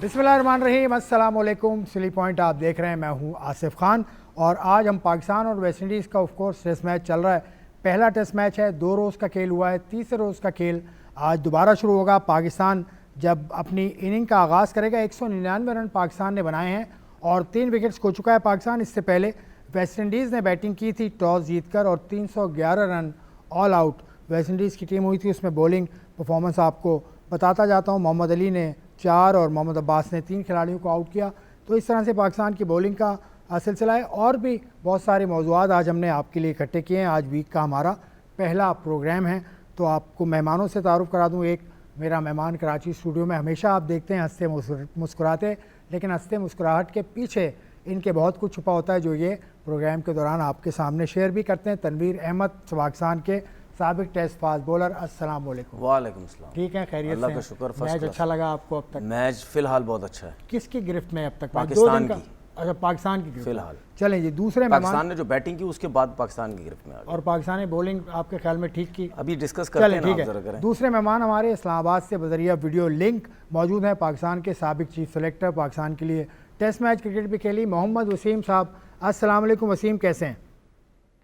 बिस्मिल्लाहिर्रहमानिर्रहीम, अस्सलाम वालेकुम। स्ली पॉइंट आप देख रहे हैं, मैं हूं आसिफ खान और आज हम पाकिस्तान और वेस्ट इंडीज़ का ऑफ कोर्स टेस्ट मैच चल रहा है। पहला टेस्ट मैच है, 2 रोज़ का खेल हुआ है, तीसरे रोज़ का खेल आज दोबारा शुरू होगा। पाकिस्तान जब अपनी इनिंग का आगाज़ करेगा, 199 रन पाकिस्तान ने बनाए हैं और 3 विकेट्स खो चुका है पाकिस्तान। इससे पहले वेस्ट इंडीज़ ने बैटिंग की थी टॉस जीतकर और 311 run all out West Indies की टीम हुई थी। उसमें बॉलिंग परफॉर्मेंस आपको बताता जाता हूँ। मोहम्मद अली ने 4 और मोहम्मद अब्बास ने 3 खिलाड़ियों को आउट किया। तो इस तरह से पाकिस्तान की बॉलिंग का सिलसिला है और भी बहुत सारे मौज़ूआत आज हमने आपके लिए इकट्ठे किए हैं। आज वीक का हमारा पहला प्रोग्राम है, तो आपको मेहमानों से तारुफ़ करा दूँ। एक मेरा मेहमान कराची स्टूडियो में हमेशा आप देखते हैं हंसते मुस्कुराते, लेकिन हंसते मुस्कुराहट के पीछे इनके बहुत कुछ छुपा होता है जो ये प्रोग्राम के दौरान आपके सामने शेयर भी करते हैं। तनवीर अहमद, पाकिस्तान के साबिक टेस्ट फास्ट बॉलर, अस्सलाम वालेकुम। वालेकुम सलाम। ठीक है, खैरियत से? अल्लाह का शुक्र। मैच अच्छा लगा आपको अब तक? मैच फिलहाल बहुत अच्छा है। किसकी गिरफ्त में अब तक? पाकिस्तान की। अच्छा, पाकिस्तान की गिरफ्त फिलहाल। चलें जी, दूसरे पाकिस्तान ने जो बैटिंग की उसके बाद पाकिस्तान की गिरफ्त में आ गया। और पाकिस्तान ने बॉलिंग आपके ख्याल में ठीक की? अभी डिस्कस करते हैं, ठीक है। दूसरे मेहमान हमारे इस्लामाबाद से बजरिया वीडियो लिंक मौजूद हैं, पाकिस्तान के साबिक चीफ सेलेक्टर, पाकिस्तान के लिए टेस्ट मैच क्रिकेट भी खेली, मोहम्मद वसीम साहब। अस्सलाम वालेकुम वसीम, कैसे हैं?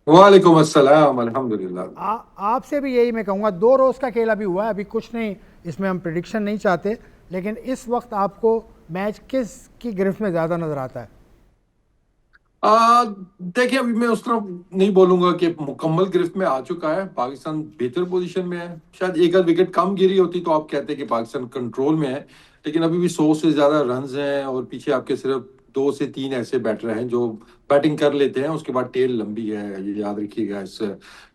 वालेकुम अस्सलाम, अल्हम्दुलिल्लाह। आपसे भी यही मैं कहूँगा, 2 रोज़ का खेल अभी हुआ है, अभी कुछ नहीं, इसमें हम प्रिडिक्शन नहीं चाहते, लेकिन इस वक्त आपको मैच किस की गिरफ्त में ज़्यादा नज़र आता है? देखिए, अभी मैं उस तरह नहीं बोलूंगा कि मुकम्मल गिरफ्त में आ चुका है। पाकिस्तान बेहतर पोजीशन में है। शायद एक आध विकेट कम गिरी होती तो आप कहते कि पाकिस्तान कंट्रोल में है, लेकिन अभी भी 100 से ज्यादा रन्स हैं और पीछे आपके सिर्फ 2 से 3 ऐसे बैटर हैं जो बैटिंग कर लेते हैं। उसके बाद टेल लंबी है, ये याद रखिएगा इस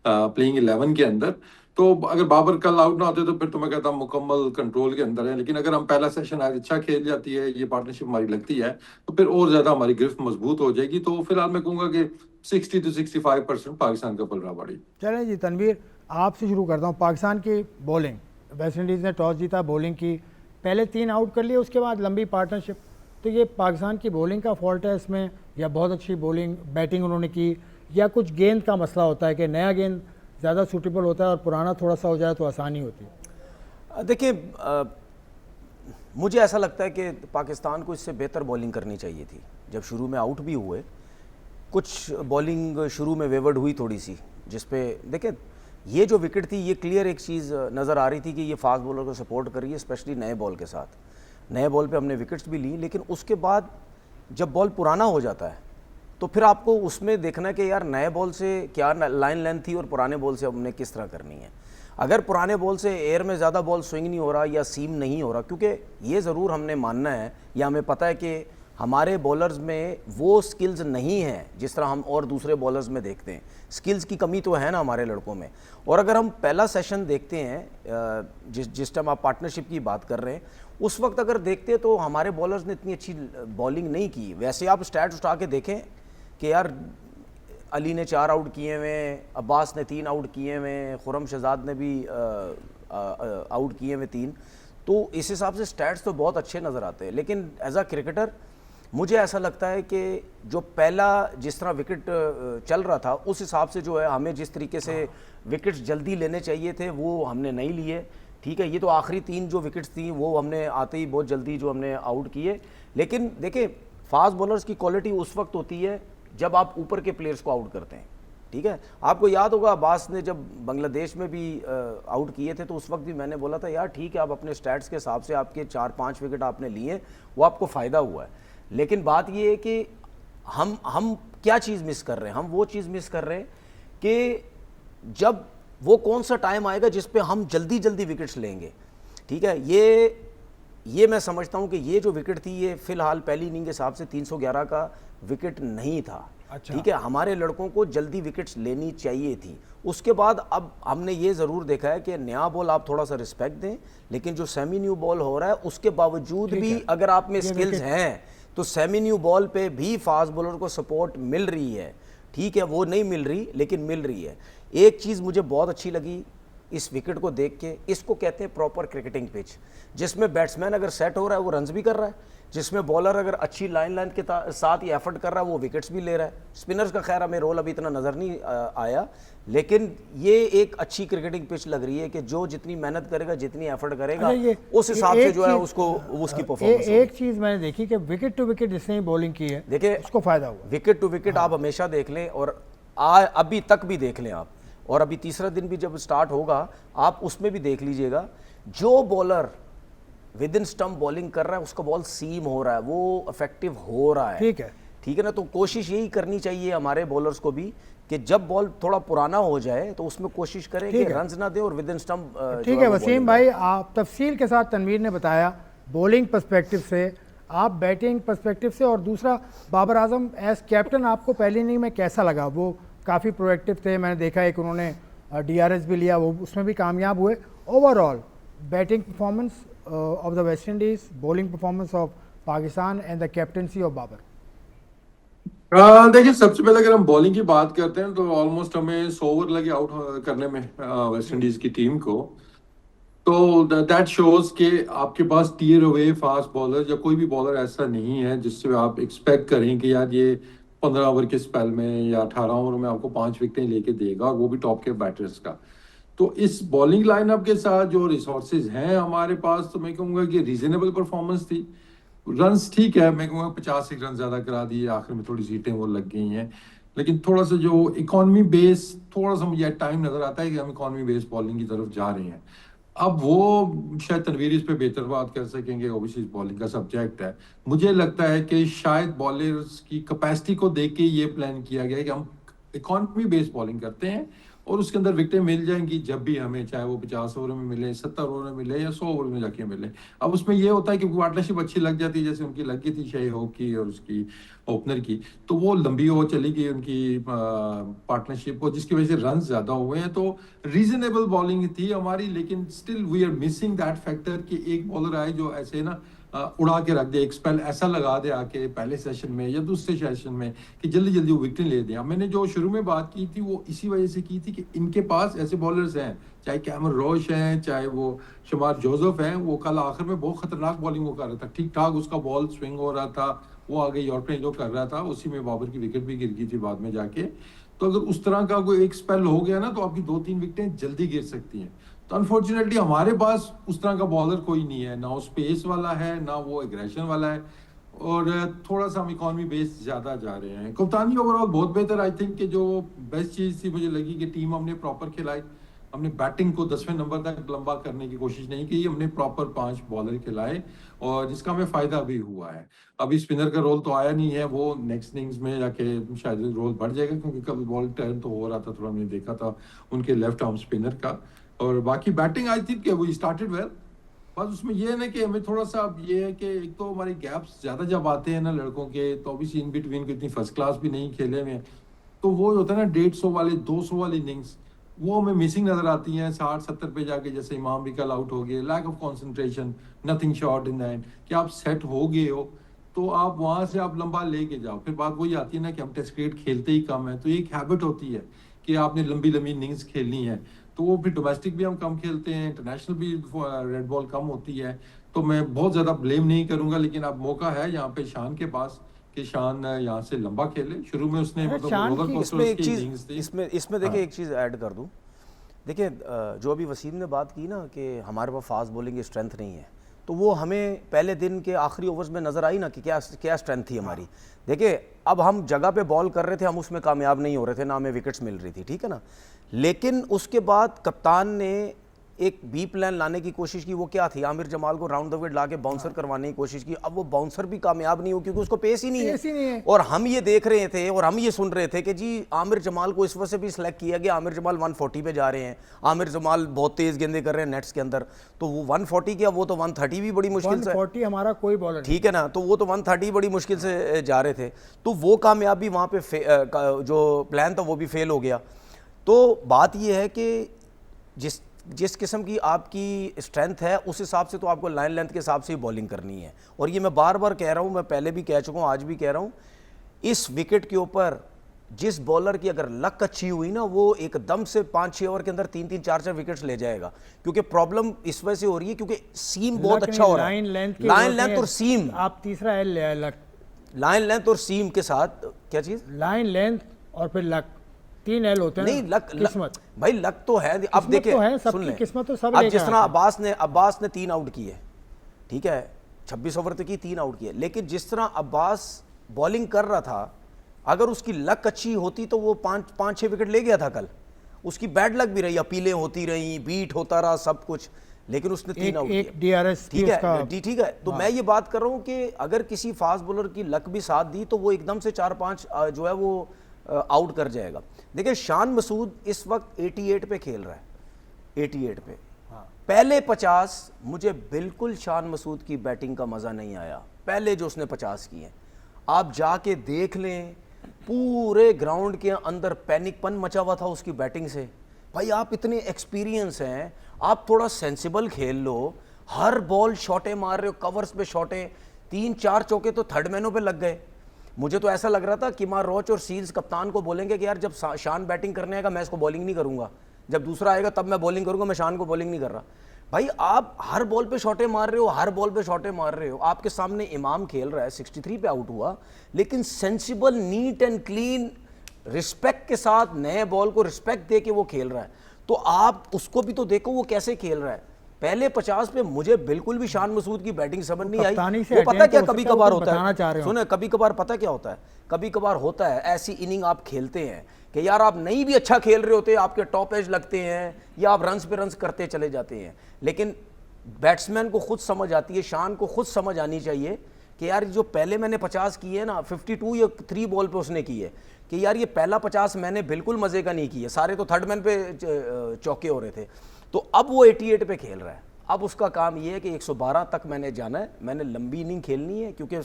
प्लेइंग 11 के अंदर। तो अगर बाबर कल आउट ना होते तो फिर तो मैं कहता हूँ मुकम्मल कंट्रोल के अंदर है। लेकिन अगर हम पहला सेशन आज अच्छा खेल जाती है, ये पार्टनरशिप हमारी लगती है, तो फिर और ज्यादा हमारी गिरफ्त मजबूत हो जाएगी। तो फिलहाल मैं कहूँगा कि 60 से 65% पाकिस्तान का पलड़ा बाड़ी। चलें जी, तनवीर आपसे शुरू करता हूँ। पाकिस्तान की बॉलिंग, वेस्ट इंडीज़ ने टॉस जीता, बॉलिंग की, पहले 3 आउट कर लिए, उसके बाद लंबी पार्टनरशिप। तो ये पाकिस्तान की बॉलिंग का फॉल्ट है इसमें, या बहुत अच्छी बॉलिंग बैटिंग उन्होंने की, या कुछ गेंद का मसला होता है कि नया गेंद ज़्यादा सूटेबल होता है और पुराना थोड़ा सा हो जाए तो आसानी होती है? देखिए, मुझे ऐसा लगता है कि पाकिस्तान को इससे बेहतर बॉलिंग करनी चाहिए थी। जब शुरू में आउट भी हुए, कुछ बॉलिंग शुरू में वेवर्ड हुई थोड़ी सी, जिसपे देखिए ये जो विकेट थी, ये क्लियर एक चीज़ नज़र आ रही थी कि ये फास्ट बॉलर को सपोर्ट कर रही है, स्पेशली नए बॉल के साथ। नए बॉल पे हमने विकेट्स भी ली, लेकिन उसके बाद जब बॉल पुराना हो जाता है तो फिर आपको उसमें देखना है कि यार नए बॉल से क्या लाइन लेंथ थी और पुराने बॉल से हमने किस तरह करनी है। अगर पुराने बॉल से एयर में ज़्यादा बॉल स्विंग नहीं हो रहा या सीम नहीं हो रहा, क्योंकि ये ज़रूर हमने मानना है या हमें पता है कि हमारे बॉलर्स में वो स्किल्स नहीं है जिस तरह हम और दूसरे बॉलर्स में देखते हैं। स्किल्स की कमी तो है ना हमारे लड़कों में। और अगर हम पहला सेशन देखते हैं, जिस टाइम आप पार्टनरशिप की बात कर रहे हैं, उस वक्त अगर देखते हैं तो हमारे बॉलर्स ने इतनी अच्छी बॉलिंग नहीं की। वैसे आप स्टैट्स उठा के देखें कि यार अली ने 4 आउट किए हुए, अब्बास ने 3 आउट किए हुए, खुरम शहजाद ने भी आउट किए हुए 3। तो इस हिसाब से स्टैट्स तो बहुत अच्छे नज़र आते हैं। लेकिन एज अ क्रिकेटर मुझे ऐसा लगता है कि जो पहला जिस तरह विकेट चल रहा था, उस हिसाब से जो है हमें जिस तरीके से विकेट्स जल्दी लेने चाहिए थे वो हमने नहीं लिए। ठीक है, ये तो आखिरी 3 जो विकेट्स थी वो हमने आते ही बहुत जल्दी जो हमने आउट किए। लेकिन देखिए, फास्ट बॉलर्स की क्वालिटी उस वक्त होती है जब आप ऊपर के प्लेयर्स को आउट करते हैं। ठीक है, आपको याद होगा अब्बास ने जब बांग्लादेश में भी आउट किए थे तो उस वक्त भी मैंने बोला था यार ठीक है, आप अपने स्टैट्स के हिसाब से आपके 4-5 विकेट आपने लिए, वो आपको फ़ायदा हुआ है। लेकिन बात ये है कि हम क्या चीज़ मिस कर रहे हैं? हम वो चीज़ मिस कर रहे हैं कि जब वो कौन सा टाइम आएगा जिस पे हम जल्दी जल्दी विकेट्स लेंगे। ठीक है, ये मैं समझता हूँ कि ये जो विकेट थी ये फ़िलहाल पहली इनिंग के हिसाब से 311 का विकेट नहीं था। अच्छा। ठीक है, हमारे लड़कों को जल्दी विकेट्स लेनी चाहिए थी। उसके बाद अब हमने ये ज़रूर देखा है कि नया बॉल आप थोड़ा सा रिस्पेक्ट दें, लेकिन जो सेमी न्यू बॉल हो रहा है उसके बावजूद भी अगर आप में स्किल्स हैं तो सेमी न्यू बॉल पे भी फास्ट बॉलर को सपोर्ट मिल रही है। ठीक है, वो नहीं मिल रही लेकिन मिल रही है। एक चीज़ मुझे बहुत अच्छी लगी इस विकेट को देख के, इसको कहते हैं प्रॉपर क्रिकेटिंग पिच, जिसमें बैट्समैन अगर सेट हो रहा है वो रन्स भी कर रहा है, जिसमें बॉलर अगर अच्छी लाइन लेंथ के साथ ही एफर्ट कर रहा है वो विकेट्स भी ले रहा है। स्पिनर्स का खैर हमें रोल अभी इतना नज़र नहीं आया, लेकिन ये एक अच्छी क्रिकेटिंग पिच लग रही है कि जो जितनी मेहनत करेगा, जितनी एफर्ट करेगा, उस हिसाब से जो है उसको उसकी परफॉर्मेंस। एक चीज़ मैंने देखी कि विकेट टू विकेट जिसने बॉलिंग की है, देखिए उसको फायदा हुआ। विकेट टू विकेट आप हमेशा देख लें, और अभी तक भी देख लें आप, और अभी तीसरा दिन भी जब स्टार्ट होगा आप उसमें भी देख लीजिएगा, जो bowler with in stump bowling कर रहा है उसका बॉल सीम हो रहा है, वो इफेक्टिव हो रहा है। ठीक है ना। तो कोशिश यही करनी चाहिए हमारे बॉलर्स को भी कि जब बॉल थोड़ा पुराना हो जाए तो उसमें कोशिश करें कि रन्स ना दें और विद इन स्टंप। ठीक है वसीम भाई, आप तफसील के साथ तनवीर ने बताया बॉलिंग पर्सपेक्टिव से, आप बैटिंग पर्सपेक्टिव से, और दूसरा बाबर आजम एज कैप्टन आपको पहली इनिंग में कैसा लगा? वो काफ़ी प्रोएक्टिव थे, मैंने देखा एक उन्होंने DRS भी लिया, वो उसमें भी कामयाब हुए। Overall batting performance of the West Indies, bowling performance of Pakistan and the captaincy of Babar. देखिए, सबसे पहले अगर हम बॉलिंग की बात करते हैं तो ऑलमोस्ट हमें 100 ओवर लगे आउट करने में वेस्ट इंडीज की टीम को। तो दैट शोज कि आपके पास टीयर अवे फास्ट बॉलर या कोई भी बॉलर ऐसा नहीं है जिससे आप एक्सपेक्ट करें कि यार ये 15 ओवर के स्पेल में या 18 ओवर में आपको 5 विकेटें लेके देगा, और वो भी टॉप के बैटर्स का। तो इस बॉलिंग लाइनअप के साथ जो रिसोर्सेज हैं हमारे पास, तो मैं कहूँगा कि रीजनेबल परफॉर्मेंस थी। रन्स ठीक है, मैं कहूँगा 50 रन ज़्यादा करा दिए, आखिर में थोड़ी सीटें वो लग गई हैं, लेकिन थोड़ा सा जो इकॉनमी बेस, थोड़ा सा मुझे टाइम नज़र आता है कि हम इकॉनमी बेस बॉलिंग की तरफ जा रहे हैं। अब वो शायद तनवीर इस पे बेहतर बात कर सकेंगे, ओवरसीज बॉलिंग का सब्जेक्ट है। मुझे लगता है कि शायद बॉलर्स की कैपेसिटी को देख के ये प्लान किया गया है कि हम इकॉनमी बेस्ड बॉलिंग करते हैं और उसके अंदर विकेटें मिल जाएंगी जब भी हमें, चाहे वो 50 ओवर में मिले, 70 ओवर में मिले या 100 ओवर में जाके मिले। अब उसमें ये होता है कि पार्टनरशिप अच्छी लग जाती है, जैसे उनकी लगी थी शेह होप की और उसकी ओपनर की, तो वो लंबी ओवर चली गई उनकी पार्टनरशिप को, जिसकी वजह से रन ज्यादा हुए हैं। तो रीजनेबल बॉलिंग थी हमारी, लेकिन still we are missing that factor कि एक बॉलर आए जो ऐसे ना उड़ा के रख दे, एक स्पेल ऐसा लगा दे आके पहले सेशन में या दूसरे सेशन में कि जल्दी जल्दी वो विकेट ले दें। मैंने जो शुरू में बात की थी वो इसी वजह से की थी कि इनके पास ऐसे बॉलर्स हैं, चाहे कैमरन रोच हैं, चाहे वो शमार जोसेफ हैं। वो कल आखिर में बहुत खतरनाक बॉलिंग वो कर रहा था, ठीक ठाक उसका बॉल स्विंग हो रहा था, वो आगे यॉर्कर जो कर रहा था, उसी में बाबर की विकेट भी गिर गई थी बाद में जाके। तो अगर उस तरह का कोई एक स्पेल हो गया ना तो आपकी 2-3 विकेटें जल्दी गिर सकती हैं। तो अनफॉर्चुनेटली हमारे पास उस तरह का बॉलर कोई नहीं है, ना वो स्पेस वाला है ना वो एग्रेशन वाला है, और थोड़ा सा हम इकॉनमी बेस ज़्यादा जा रहे हैं। कप्तानी ओवरऑल बहुत बेहतर, आई थिंक कि जो बेस्ट चीज़ थी मुझे लगी कि टीम हमने प्रॉपर खिलाई। हमने बैटिंग को 10वें नंबर तक लंबा करने की कोशिश नहीं की, हमने प्रॉपर 5 बॉलर खिलाए और जिसका हमें फ़ायदा भी हुआ है। अभी स्पिनर का रोल तो आया नहीं है, वो नेक्स्ट इनिंग्स में जाके शायद रोल बढ़ जाएगा, क्योंकि कभी बॉल टर्न तो हो रहा था, थोड़ा हमने देखा था उनके लेफ्ट आर्म स्पिनर का। और बाकी बैटिंग आई थिंक वो स्टार्टेड वेल, बस उसमें ये है ना कि हमें थोड़ा सा ये है कि एक तो हमारे गैप्स ज़्यादा जब आते हैं ना लड़कों के, तो अभी इन बिटवीन को इतनी फर्स्ट क्लास भी नहीं खेले हुए, तो वो होता है ना 150 वाले 200 वाली इनिंग्स, वो हमें मिसिंग नजर आती हैं 60-70 पे जाके। जैसे इमाम भी कल आउट हो गए, lack of concentration, nothing short in that कि आप सेट हो गए हो तो आप वहाँ से आप लंबा लेके जाओ। फिर बात वही आती है ना कि हम टेस्ट क्रिकेट खेलते ही कम है, तो एक हैबिट होती है कि आपने लंबी लंबी इनिंग्स खेलनी है, तो वो फिर डोमेस्टिक भी हम कम खेलते हैं, इंटरनेशनल भी रेड बॉल कम होती है। तो मैं बहुत ज़्यादा ब्लेम नहीं करूंगा, लेकिन अब मौका है यहाँ पे शान के पास कि शान यहाँ से लंबा खेले। शुरू में उसने इसमें देखिए एक चीज़ ऐड कर दूं, देखिए जो अभी वसीम ने बात की ना कि हमारे पास फास्ट बॉलिंग की स्ट्रेंथ नहीं है, तो वो हमें पहले दिन के आखिरी ओवर्स में नज़र आई ना कि क्या स्ट्रेंथ थी हमारी। देखिए अब हम जगह पे बॉल कर रहे थे, हम उसमें कामयाब नहीं हो रहे थे, ना हमें विकेट्स मिल रही थी, ठीक है ना। लेकिन उसके बाद कप्तान ने एक बी प्लान लाने की कोशिश की, वो क्या थी, आमिर जमाल को राउंड द विकेट लाके बाउंसर करवाने की कोशिश की। अब वो बाउंसर भी कामयाब नहीं हो क्योंकि उसको पेस ही नहीं है। और हम ये देख रहे थे और हम ये सुन रहे थे कि जी आमिर जमाल को इस वजह से भी सिलेक्ट किया गया, आमिर जमाल 140 पे जा रहे हैं, आमिर जमाल बहुत तेज गेंदे कर रहे हैं नेट्स के अंदर, तो वो 140 क्या, वो तो 130 भी बड़ी मुश्किल से, 140 हमारा कोई बॉलर, ठीक है ना, तो वो तो 130 बड़ी मुश्किल से जा रहे थे। तो वो कामयाबी वहाँ पे जो प्लान था वो भी फेल हो गया। तो बात ये है कि जिस किस्म की आपकी स्ट्रेंथ है उस हिसाब से तो आपको लाइन लेंथ के हिसाब से ही बॉलिंग करनी है। और ये मैं बार बार कह रहा हूँ, मैं पहले भी कह चुका हूँ, आज भी कह रहा हूँ, इस विकेट के ऊपर जिस बॉलर की अगर लक अच्छी हुई ना, वो एकदम से 5-6 ओवर के अंदर 3-3 4-4 विकेट्स ले जाएगा। क्योंकि प्रॉब्लम इस वजह से हो रही है क्योंकि सीम बहुत अच्छा हो रहा है, लाइन लेंथ और सीम, आप तीसरा एल ले आए, लक। लाइन लेंथ और सीम के साथ क्या चीज, लाइन लेंथ और फिर लक, 3 एल होते हैं नहीं ना। लक, किस्मत भाई लक तो है। अब देखिए तो है, सुन सबकी लें, किस्मत तो सब अब लेके जिस तरह आते हैं। अब्बास ने 3 आउट किए, ठीक है, 26 ओवर तक की 3 आउट किए, लेकिन जिस तरह अब्बास बॉलिंग कर रहा था, अगर उसकी लक अच्छी होती तो वो 5-6 विकेट ले गया था कल। उसकी बैड लक भी रही, अपीलें होती रही, बीट होता रहा सब कुछ, लेकिन उसने 3 आउट एक किए। डीआरएस ठीक है, ठीक है। तो मैं ये बात कर रहा हूँ कि अगर किसी फास्ट बॉलर की लक भी साथ दी तो वो एकदम से 4-5 जो है वो आउट कर जाएगा। देखिए शान मसूद इस वक्त 88 पे खेल रहा है, 88 पे। पहले 50 मुझे बिल्कुल शान मसूद की बैटिंग का मज़ा नहीं आया, पहले जो उसने 50 किए। आप जाके देख लें, पूरे ग्राउंड के अंदर पैनिकपन मचा हुआ था उसकी बैटिंग से। भाई आप इतने एक्सपीरियंस हैं, आप थोड़ा सेंसिबल खेल लो, हर बॉल शॉटे मार रहे हो, कवर्स पे शॉटे, 3-4 चौके तो थर्ड मैनों पे लग गए। मुझे तो ऐसा लग रहा था कि मार रोच और सील्स कप्तान को बोलेंगे कि यार जब शान बैटिंग करने आएगा मैं इसको बॉलिंग नहीं करूंगा, जब दूसरा आएगा तब मैं बॉलिंग करूंगा, मैं शान को बॉलिंग नहीं कर रहा। भाई आप हर बॉल पे शॉटे मार रहे हो, हर बॉल पे शॉटे मार रहे हो। आपके सामने इमाम खेल रहा है, 63 पे आउट हुआ, लेकिन sensible, neat and clean, respect के साथ नए बॉल को रिस्पेक्ट दे के वो खेल रहा है। तो आप उसको भी तो देखो वो कैसे खेल रहा है। पहले 50 पे मुझे बिल्कुल भी शान मसूद की बैटिंग समझ नहीं आई। वो पता क्या कभी कभार होता है, सुने, कभी कभार पता क्या होता है, कभी कभार होता है ऐसी इनिंग आप खेलते हैं कि यार आप नहीं भी अच्छा खेल रहे होते, आपके टॉप एज लगते हैं या आप रन्स पे रन्स करते चले जाते हैं, लेकिन बैट्समैन को खुद समझ आती है, शान को खुद समझ आनी चाहिए कि यार जो पहले मैंने 50 किए ना, 52 या 3 बॉल पे उसने किए, कि यार ये पहला 50 मैंने बिल्कुल मजे का नहीं किया, सारे तो थर्ड मैन पे चौके हो रहे थे। तो अब वो 88 पे खेल रहा है। अब उसका काम ये है कि 112 तक मैंने जाना है, मैंने लंबी इनिंग खेलनी है, क्योंकि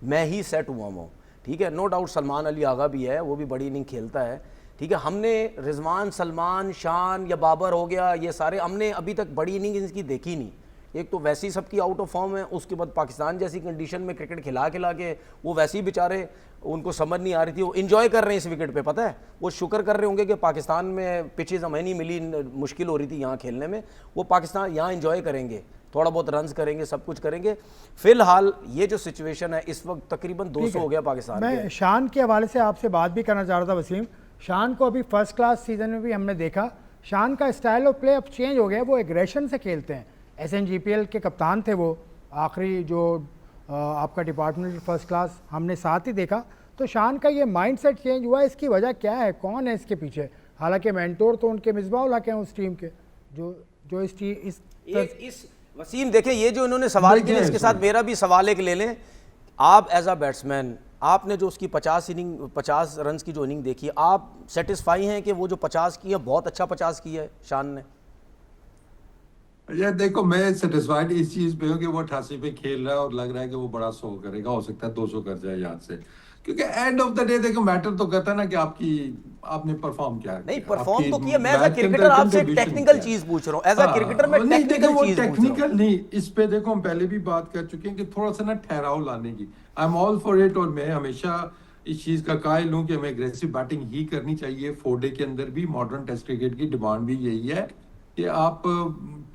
मैं ही सेट हुआ हूँ। ठीक है, नो डाउट सलमान अली आगा भी है, वो भी बड़ी इनिंग खेलता है। ठीक है, हमने रिजवान, सलमान, शान या बाबर हो गया, ये सारे हमने अभी तक बड़ी इनिंग इनकी देखी नहीं। एक तो वैसे ही सबकी आउट ऑफ फॉर्म है, उसके बाद पाकिस्तान जैसी कंडीशन में क्रिकेट खिला के वो वैसे ही बेचारे, उनको समझ नहीं आ रही थी, वो इन्जॉय कर रहे हैं इस विकेट पे। पता है, वो शुक्र कर रहे होंगे कि पाकिस्तान में पिचेज हमें नहीं मिली, मुश्किल हो रही थी यहाँ खेलने में। वो पाकिस्तान यहाँ इन्जॉय करेंगे, थोड़ा बहुत रन्स करेंगे, सब कुछ करेंगे। फिलहाल ये जो सिचुएशन है इस वक्त तकरीबन 200 हो गया पाकिस्तान। मैं शान के हवाले से आपसे बात भी करना चाह रहा था वसीम। शान को अभी फर्स्ट क्लास सीजन में भी हमने देखा, शान का स्टाइल ऑफ प्ले अब चेंज हो गया, वो एग्रेशन से खेलते हैं। SNGPL के कप्तान थे वो, आखिरी जो आपका डिपार्टमेंट फर्स्ट क्लास हमने साथ ही देखा। तो शान का ये माइंडसेट चेंज हुआ, इसकी वजह क्या है, कौन है इसके पीछे? हालांकि मेंटोर तो उनके मिसबाह उल हक हैं उस टीम के, जो इस वसीम देखें, ये जो इन्होंने सवाल किया, इसके साथ मेरा भी सवाल एक ले लें। आप एज अ बैट्समैन, आपने जो उसकी 50 रन की जो इनिंग देखी, आप सेटिस्फाई हैं कि वो जो 50 की है बहुत अच्छा 50 किया है शान ने? यार देखो, मैं सेटिस्फाइड इस चीज पे हूँ कि वो 88 पे खेल रहा है और लग रहा है कि वो बड़ा 100 करेगा, हो सकता है 200 कर जाए याद से, क्योंकि एंड ऑफ द डे देखो मैटर तो करता है ना कि आपने परफॉर्म क्या नहीं, परफॉर्म तो किया। मैं एज अ क्रिकेटर आपसे टेक्निकल चीज पूछ रहा हूँ, एज अ क्रिकेटर में टेक्निकल चीज टेक्निकल नहीं, इस पे देखो हम पहले भी बात कर चुके हैं कि थोड़ा सा ना ठहराव लाने की, I am all for it. और मैं हमेशा इस चीज का कायल हूं कि हमें एग्रेसिव बैटिंग ही करनी चाहिए। 4 डे के अंदर भी मॉडर्न टेस्ट क्रिकेट की डिमांड भी यही है कि आप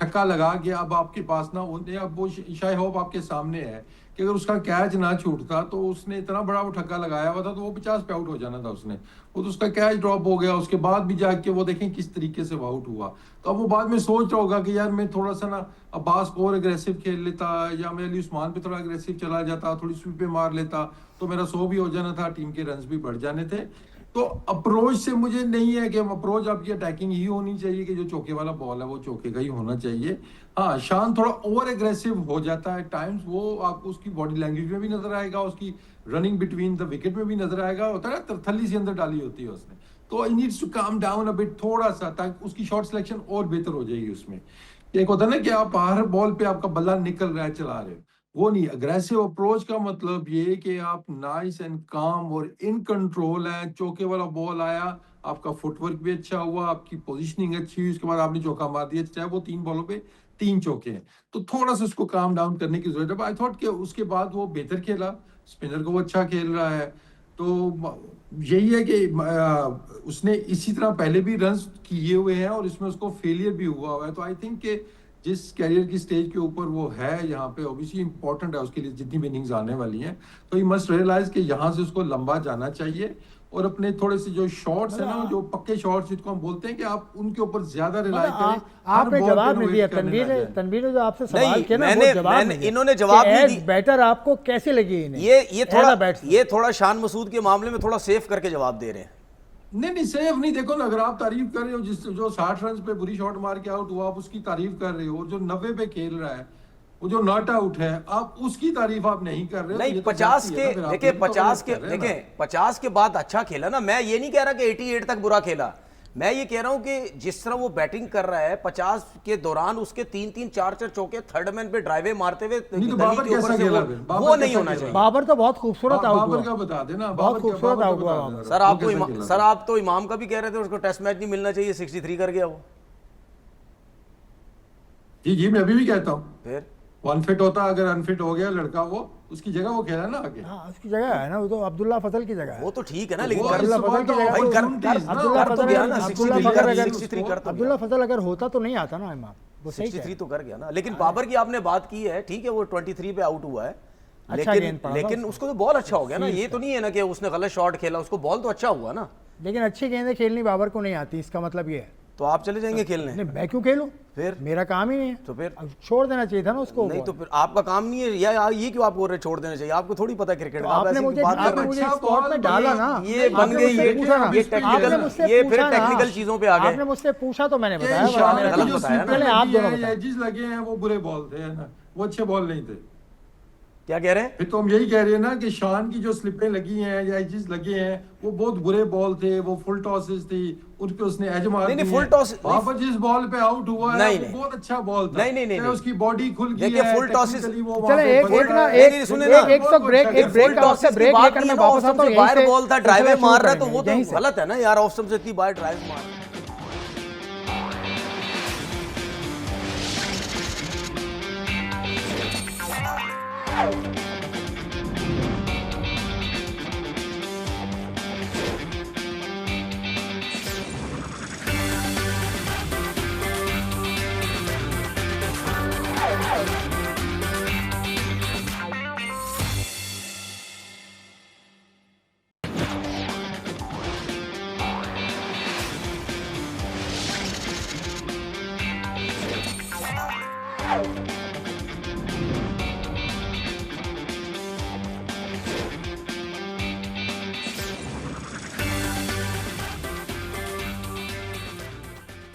टक्का लगा के, अब आपके पास ना अब वो शाय होप आपके सामने है कि अगर उसका कैच ना छूटता तो उसने इतना बड़ा वो ठक्का लगाया हुआ था तो वो 50 पे आउट हो जाना था उसने। वो तो उसका कैच ड्रॉप हो गया, उसके बाद भी जाके वो देखें किस तरीके से वो आउट हुआ। तो अब वो बाद में सोच रहा होगा कि यार मैं थोड़ा सा ना अब्बास को और अग्रेसिव खेल लेता, या मैं अली उस्मान पे थोड़ा अग्रेसिव चला जाता, थोड़ी स्वीप पे मार लेता तो मेरा 100 भी हो जाना था, टीम के रन भी बढ़ जाने थे। तो अप्रोच से मुझे नहीं है कि अप्रोच आपकी अटैकिंग ही होनी चाहिए कि जो चौके वाला बॉल है वो चौके का ही होना चाहिए। हाँ, शान थोड़ा ओवर एग्रेसिव हो जाता है टाइम्स, वो आपको उसकी बॉडी लैंग्वेज में भी नजर आएगा, उसकी रनिंग बिटवीन द विकेट में भी नजर आएगा। होता है ना, थल्ली से अंदर डाली होती है उसने, तो ही needs to calm down a bit थोड़ा सा, ताकि उसकी शॉट सिलेक्शन और बेहतर हो जाएगी उसमें। एक होता है ना कि आप हर बॉल पे आपका बल्ला निकल रहा है, चला रहे हो, वो नहीं। अग्रेसिव अप्रोच का मतलब ये कि आप नाइस एंड काम और इन कंट्रोल है। चौके वाला बॉल आया, आपका फुटवर्क भी अच्छा हुआ, आपकी पोजीशनिंग अच्छी हुई, उसके बाद आपने चौका मार दिया, चाहे वो 3 बॉलों पे 3 चौके हैं, तो थोड़ा सा उसको काम डाउन करने की जरूरत है। आई थॉट कि उसके बाद वो बेहतर खेला, स्पिनर को वो अच्छा खेल रहा है। तो यही है कि उसने इसी तरह पहले भी रन किए हुए हैं और इसमें उसको फेलियर भी हुआ है। तो आई थिंक कि जिस कैरियर की स्टेज के ऊपर वो है यहाँ पे, ऑब्वियसली इंपॉर्टेंट है उसके लिए जितनी भी इनिंग्स आने वाली हैं, तो ही मस्ट रियलाइज कि यहाँ से उसको लंबा जाना चाहिए और अपने थोड़े से जो शॉट्स है ना, जो पक्के शॉट्स जिसको हम बोलते हैं, कि आप उनके ऊपर ज्यादा रिलाई करें। आपने हर जवाब बॉल नहीं पे दिया। इनोवेट करने ना जाएं। तनवीर ने जो आपसे सवाल नहीं, किया ना, मैंने- वो जवाब मैंने- नहीं दिया। इन्होंने जवाब कि नहीं as दी। बैटर आपको कैसे लगी इन्हें? ये थोड़ा शान मसूद के मामले में थोड़ा सेफ करके जवाब दे रहे हैं। नहीं सेफ नहीं। देखो ना, अगर आप तारीफ कर रहे हो जो 60 रन पे बुरी शॉट मार के आउट हुआ, आप उसकी तारीफ कर रहे हो। जो 90 पे खेल रहा है, वो जो नॉट आउट है, आप उसकी तारीफ आप नहीं कर रहे हो। नहीं, ये तो 50 जाती के है ना, फिर आप देखिए, ये तो 50 के गलत कर रहे हैं ना। देखें 50 के बाद अच्छा खेला ना। मैं ये नहीं कह रहा कि 88 तक बुरा खेला। मैं ये कह रहा हूं कि जिस तरह वो बैटिंग कर रहा है 50 के दौरान, उसके 3-3 4-4 चौके थर्ड मैन पे ड्राइवे मारते हुए नहीं तो गली बाबर के ऊपर कैसा से खेला वो- फिर? वो बाबर नहीं कैसा होना खेला? चाहिए। बाबर तो बहुत खूबसूरत आउट बाबर हुआ। का बता देना। बहुत खूबसूरत आउट हुआ बाबर का। सर वो आप तो कैसा खेला? सर आप तो इमाम का भी कह रहे थे उसको टेस्ट मैच नहीं मिलना चाहिए, 63 कर गया वो। जी मैं अभी भी कहता हूँ, फिर वो अनफिट होता, अगर अनफिट हो गया लड़का, वो उसकी जगह वो खेला ना आगे। हाँ, उसकी जगह है ना, वो तो अब्दुल्ला फजल की जगह है। वो तो ठीक है ना, वो लेकिन इस अब्दुल्ला सवाल फजल की का जगह भाई तो- opportunities ना, अब्दुल्ला कर तो फजल गया अगर- ना, अब्दुल्ला 63 फजल कर अगर- 63 कर तो अब्दुल्ला गया। फजल अगर होता तो नहीं आता ना इमाम, वो सही 63 है। तो कर गया ना। लेकिन बाबर की आपने बात की है, ठीक है, वो 23 पे आउट हुआ है, अच्छा गेंद पड़ा था लेकिन उसको। उसको तो बॉल अच्छा हो गया ना। ये तो नहीं है ना कि उसने गलत शॉट खेला, उसको बॉल तो अच्छा हुआ ना। लेकिन अच्छी गेंदें खेलनी बाबर को नहीं आती, इसका मतलब ये है। तो आप चले जाएंगे खेलने, नहीं, मैं क्यों खेलूं? फिर मेरा काम ही नहीं है। तो फिर अब छोड़ देना चाहिए था ना उसको। नहीं, तो फिर आपका काम नहीं है या ये क्यों आप बोल रहे छोड़ देना चाहिए? आपको थोड़ी पता है क्रिकेट तो का, आप आपने ऐसी मुझे बात कर रहे मुझे अच्छा स्पॉट में बॉल डाला बनी, ना। ये बन आपने गई मुझसे ये पूछा ना। ये आपने टेक्निकल मुझसे ये पूछा फिर ना। टेक्निकल चीजों पे आ आपने गए। मुझसे पूछा तो मैंने कि बताया। शान मेरा की गलत जो बताया ना। स्लिपें पहले आप लगी दोनों हैं, बताएं। एजेस लगे हैं, वो बुरे बॉल थे ना, वो अच्छे बॉल नहीं थे। क्या कह रहे हैं? फिर तो हम यही कह रहे हैं ना कि शान की जो स्लिपें लगी हैं या एजेस लगे हैं, वो बहुत बुरे बॉल थे, वो फुल टॉसेस थी, उन पे उसने एज मार नहीं, दी फुल है। टॉस वहां पर जिस बॉल पे आउट हुआ है, नहीं, वो नहीं। बहुत अच्छा बॉल था। नहीं, चाहे उसकी बॉडी खुल गई देखिए, है, फुल टॉसेस- technically वो चले वहां पे एक बन एक रहा ना है। एक नहीं, सुने ना। एक तो ब्रेक एक ब्रेक का आपसे ब्रेक लेकर मैं वापस आता हूँ। बाहर बॉल था, ड्राइवे मार रहा है, तो वो तो यहीं से। गलत है ना यार। ऑफ स्टंप से इतनी बार ड्राइव मार।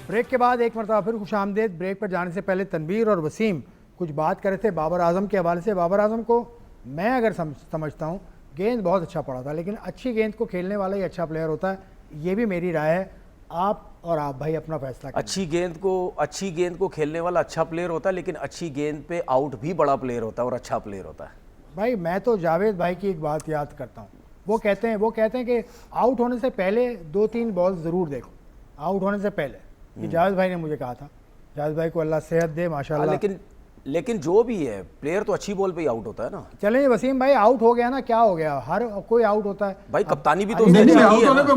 ब्रेक के बाद एक मरतबा फिर खुशामदेद। ब्रेक पर जाने से पहले तनवीर और वसीम कुछ बात कर रहे थे बाबर आजम के हवाले से। बाबर आजम को मैं अगर समझता हूँ गेंद बहुत अच्छा पड़ा था, लेकिन अच्छी गेंद को खेलने वाला ही अच्छा प्लेयर होता है, ये भी मेरी राय है। आप और आप भाई अपना फैसला करें। अच्छी गेंद को खेलने वाला अच्छा प्लेयर होता है, लेकिन अच्छी गेंद पे आउट भी बड़ा प्लेयर होता है और अच्छा प्लेयर होता है। भाई मैं तो जावेद भाई की एक बात याद करता हूँ, वो कहते हैं कि आउट होने से पहले 2-3 बॉल ज़रूर देखो, आउट होने से पहले। ये जावेद भाई ने मुझे कहा था। जावेद भाई को अल्लाह सेहत दे माशाल्लाह। लेकिन जो भी है, प्लेयर तो अच्छी बॉल पे ही आउट होता है ना। चलें वसीम भाई, आउट हो गया ना, क्या हो गया, हर कोई आउट होता है भाई कप्तानी भी तो नहीं, उसने नहीं, की आउट है होने ना। पे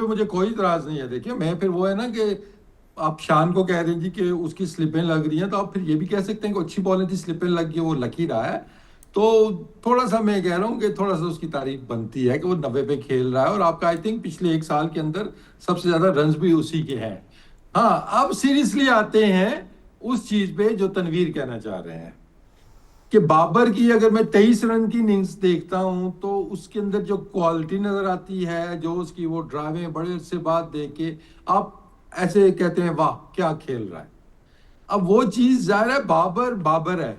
मुझे कोई इतराज नहीं है। देखिए, मैं फिर वो है ना कि आप शान को कह रहे हैं जी कि उसकी स्लिपें लग रही हैं, तो आप फिर ये भी कह सकते हैं कि अच्छी बॉलें थी, स्लिपें लग गई, वो लकी रहा है। तो थोड़ा सा मैं कह रहा हूँ कि थोड़ा सा उसकी तारीफ बनती है कि वो 90 पे खेल रहा है, और आपका आई थिंक पिछले 1 साल के अंदर सबसे ज्यादा रन भी उसी के हैं। हाँ, अब सीरियसली आते हैं उस चीज पे जो तनवीर कहना चाह रहे हैं कि बाबर की अगर मैं 23 रन की इनिंग्स देखता हूं, तो उसके अंदर जो क्वालिटी नजर आती है, जो उसकी वो ड्राइवें बड़े से बाद देख के आप ऐसे कहते हैं वाह क्या खेल रहा है। अब वो चीज जाहिर है बाबर है।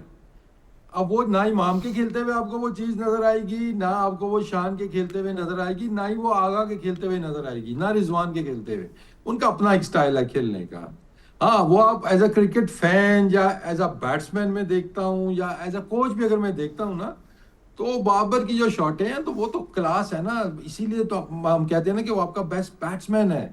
अब वो ना इमाम के खेलते हुए आपको वो चीज नजर आएगी, ना आपको वो शान के खेलते हुए नजर आएगी, ना ही वो आगा के खेलते हुए नजर आएगी, ना रिजवान के खेलते हुए। उनका अपना एक स्टाइल है खेलने का। हाँ, वो आप एज अ क्रिकेट फैन या एज अ बैट्समैन में देखता हूँ, या एज अ कोच भी अगर मैं देखता हूँ ना, तो बाबर की जो शॉटें हैं तो वो तो क्लास है ना। इसीलिए तो हम कहते हैं ना कि वो आपका बेस्ट बैट्समैन है।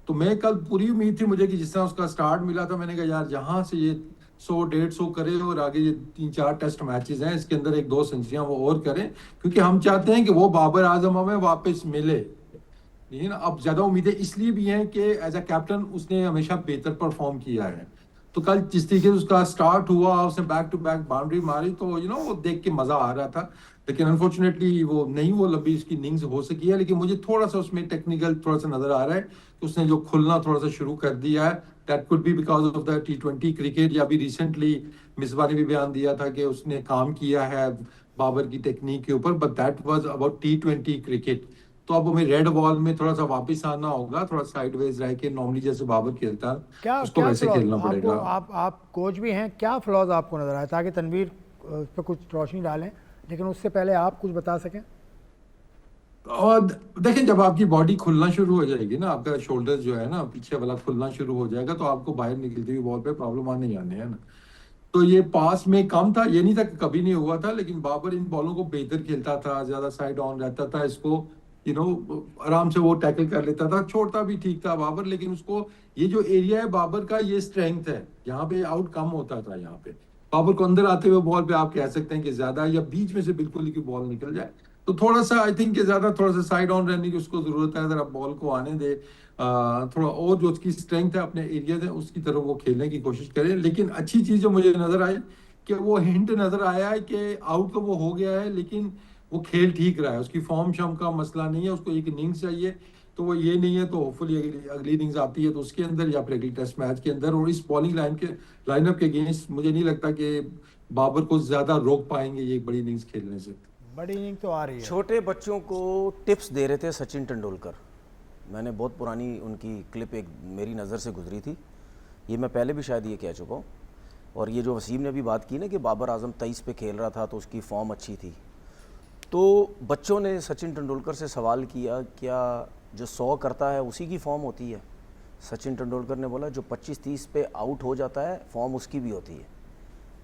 तो मैं कल पूरी उम्मीद थी मुझे कि जिस तरह उसका स्टार्ट मिला था, मैंने कहा यार जहां से ये 100-150 करे और आगे ये 3-4 टेस्ट मैचेस हैं, इसके अंदर 1-2 सेंचुरियां वो और करें, क्योंकि हम चाहते हैं कि वो बाबर आजम हमें वापस मिले। लेकिन अब ज्यादा उम्मीदें इसलिए भी हैं कि एज अ कैप्टन उसने हमेशा बेहतर परफॉर्म किया है। तो कल जिस तरीके से उसका स्टार्ट हुआ, उसने बैक टू बैक बाउंड्री मारी, तो वो देख के मजा आ रहा था। लेकिन अनफॉर्चुनेटली वो लंबी उसकी इनिंग्स हो सकी है। लेकिन मुझे थोड़ा सा उसमें टेक्निकल थोड़ा सा नजर आ रहा है कि उसने जो खुलना थोड़ा सा शुरू कर दिया है, that could be because of the T20 cricket. या अभी रिसेंटली मिसबा ने भी बयान दिया था कि उसने काम किया है बाबर की टेक्निक के ऊपर, but that was about T20 cricket. तो अब हमें रेड बॉल में थोड़ा सा वापस आना होगा, थोड़ा साइडवेज रह के नॉर्मली जैसे बाबर खेलता है क्या उसको क्या वैसे फ्लॉज खेलना आपको, पड़ेगा। आप कोच भी हैं, क्या फ्लॉज आपको नजर आए, ताकि तनवीर उस पर कुछ रोशनी डालें, लेकिन उससे पहले आप कुछ बता सकें। और देखें, जब आपकी बॉडी खुलना शुरू हो जाएगी ना, आपका शोल्डर जो है ना पीछे वाला खुलना शुरू हो जाएगा, तो आपको बाहर निकलती हुई बॉल पे प्रॉब्लम आने ही आने है ना। तो ये पास में कम था, ये नहीं था कि कभी नहीं हुआ था, लेकिन बाबर इन बॉलों को बेहतर खेलता था, ज्यादा साइड ऑन रहता था, इसको आराम से वो टैकल कर लेता था, छोड़ता भी ठीक था बाबर। लेकिन उसको ये जो एरिया है बाबर का, ये स्ट्रेंथ है, यहाँ पे आउट कम होता था। यहाँ पे बाबर को अंदर आते हुए बॉल पे आप कह सकते हैं कि ज्यादा, या बीच में से बिल्कुल ही बॉल निकल जाए, तो थोड़ा सा आई थिंक ज्यादा थोड़ा सा साइड ऑन रहने की उसको जरूरत है। अगर आप बॉल को आने दे, थोड़ा और जो उसकी स्ट्रेंथ है अपने एरिया है उसकी तरफ वो खेलने की कोशिश करें। लेकिन अच्छी चीज जो मुझे नजर आई कि वो हिंट नजर आया है कि आउट तो वो हो गया है, लेकिन वो खेल ठीक रहा है, उसकी फॉर्म शॉर्म का मसला नहीं है, उसको एक इनिंग्स चाहिए। तो वो ये नहीं है, तो होपफुली अगली इनिंग्स आती है तो उसके अंदर, या फिर अगली टेस्ट मैच के अंदर। और इस बॉलिंग लाइनअप के अगेंस्ट मुझे नहीं लगता कि बाबर को ज्यादा रोक पाएंगे ये एक बड़ी इनिंग्स खेलने से। बड़ी इनिंग तो आ रही है। छोटे बच्चों को टिप्स दे रहे थे सचिन तेंदुलकर। मैंने बहुत पुरानी उनकी क्लिप एक मेरी नज़र से गुजरी थी, ये मैं पहले भी शायद ये कह चुका हूँ। और ये जो वसीम ने भी बात की ना कि बाबर आजम 23 पे खेल रहा था तो उसकी फॉर्म अच्छी थी, तो बच्चों ने सचिन तेंदुलकर से सवाल किया, क्या जो 100 करता है उसी की फॉर्म होती है? सचिन तेंदुलकर ने बोला जो 25-30 पे आउट हो जाता है फॉर्म उसकी भी होती है।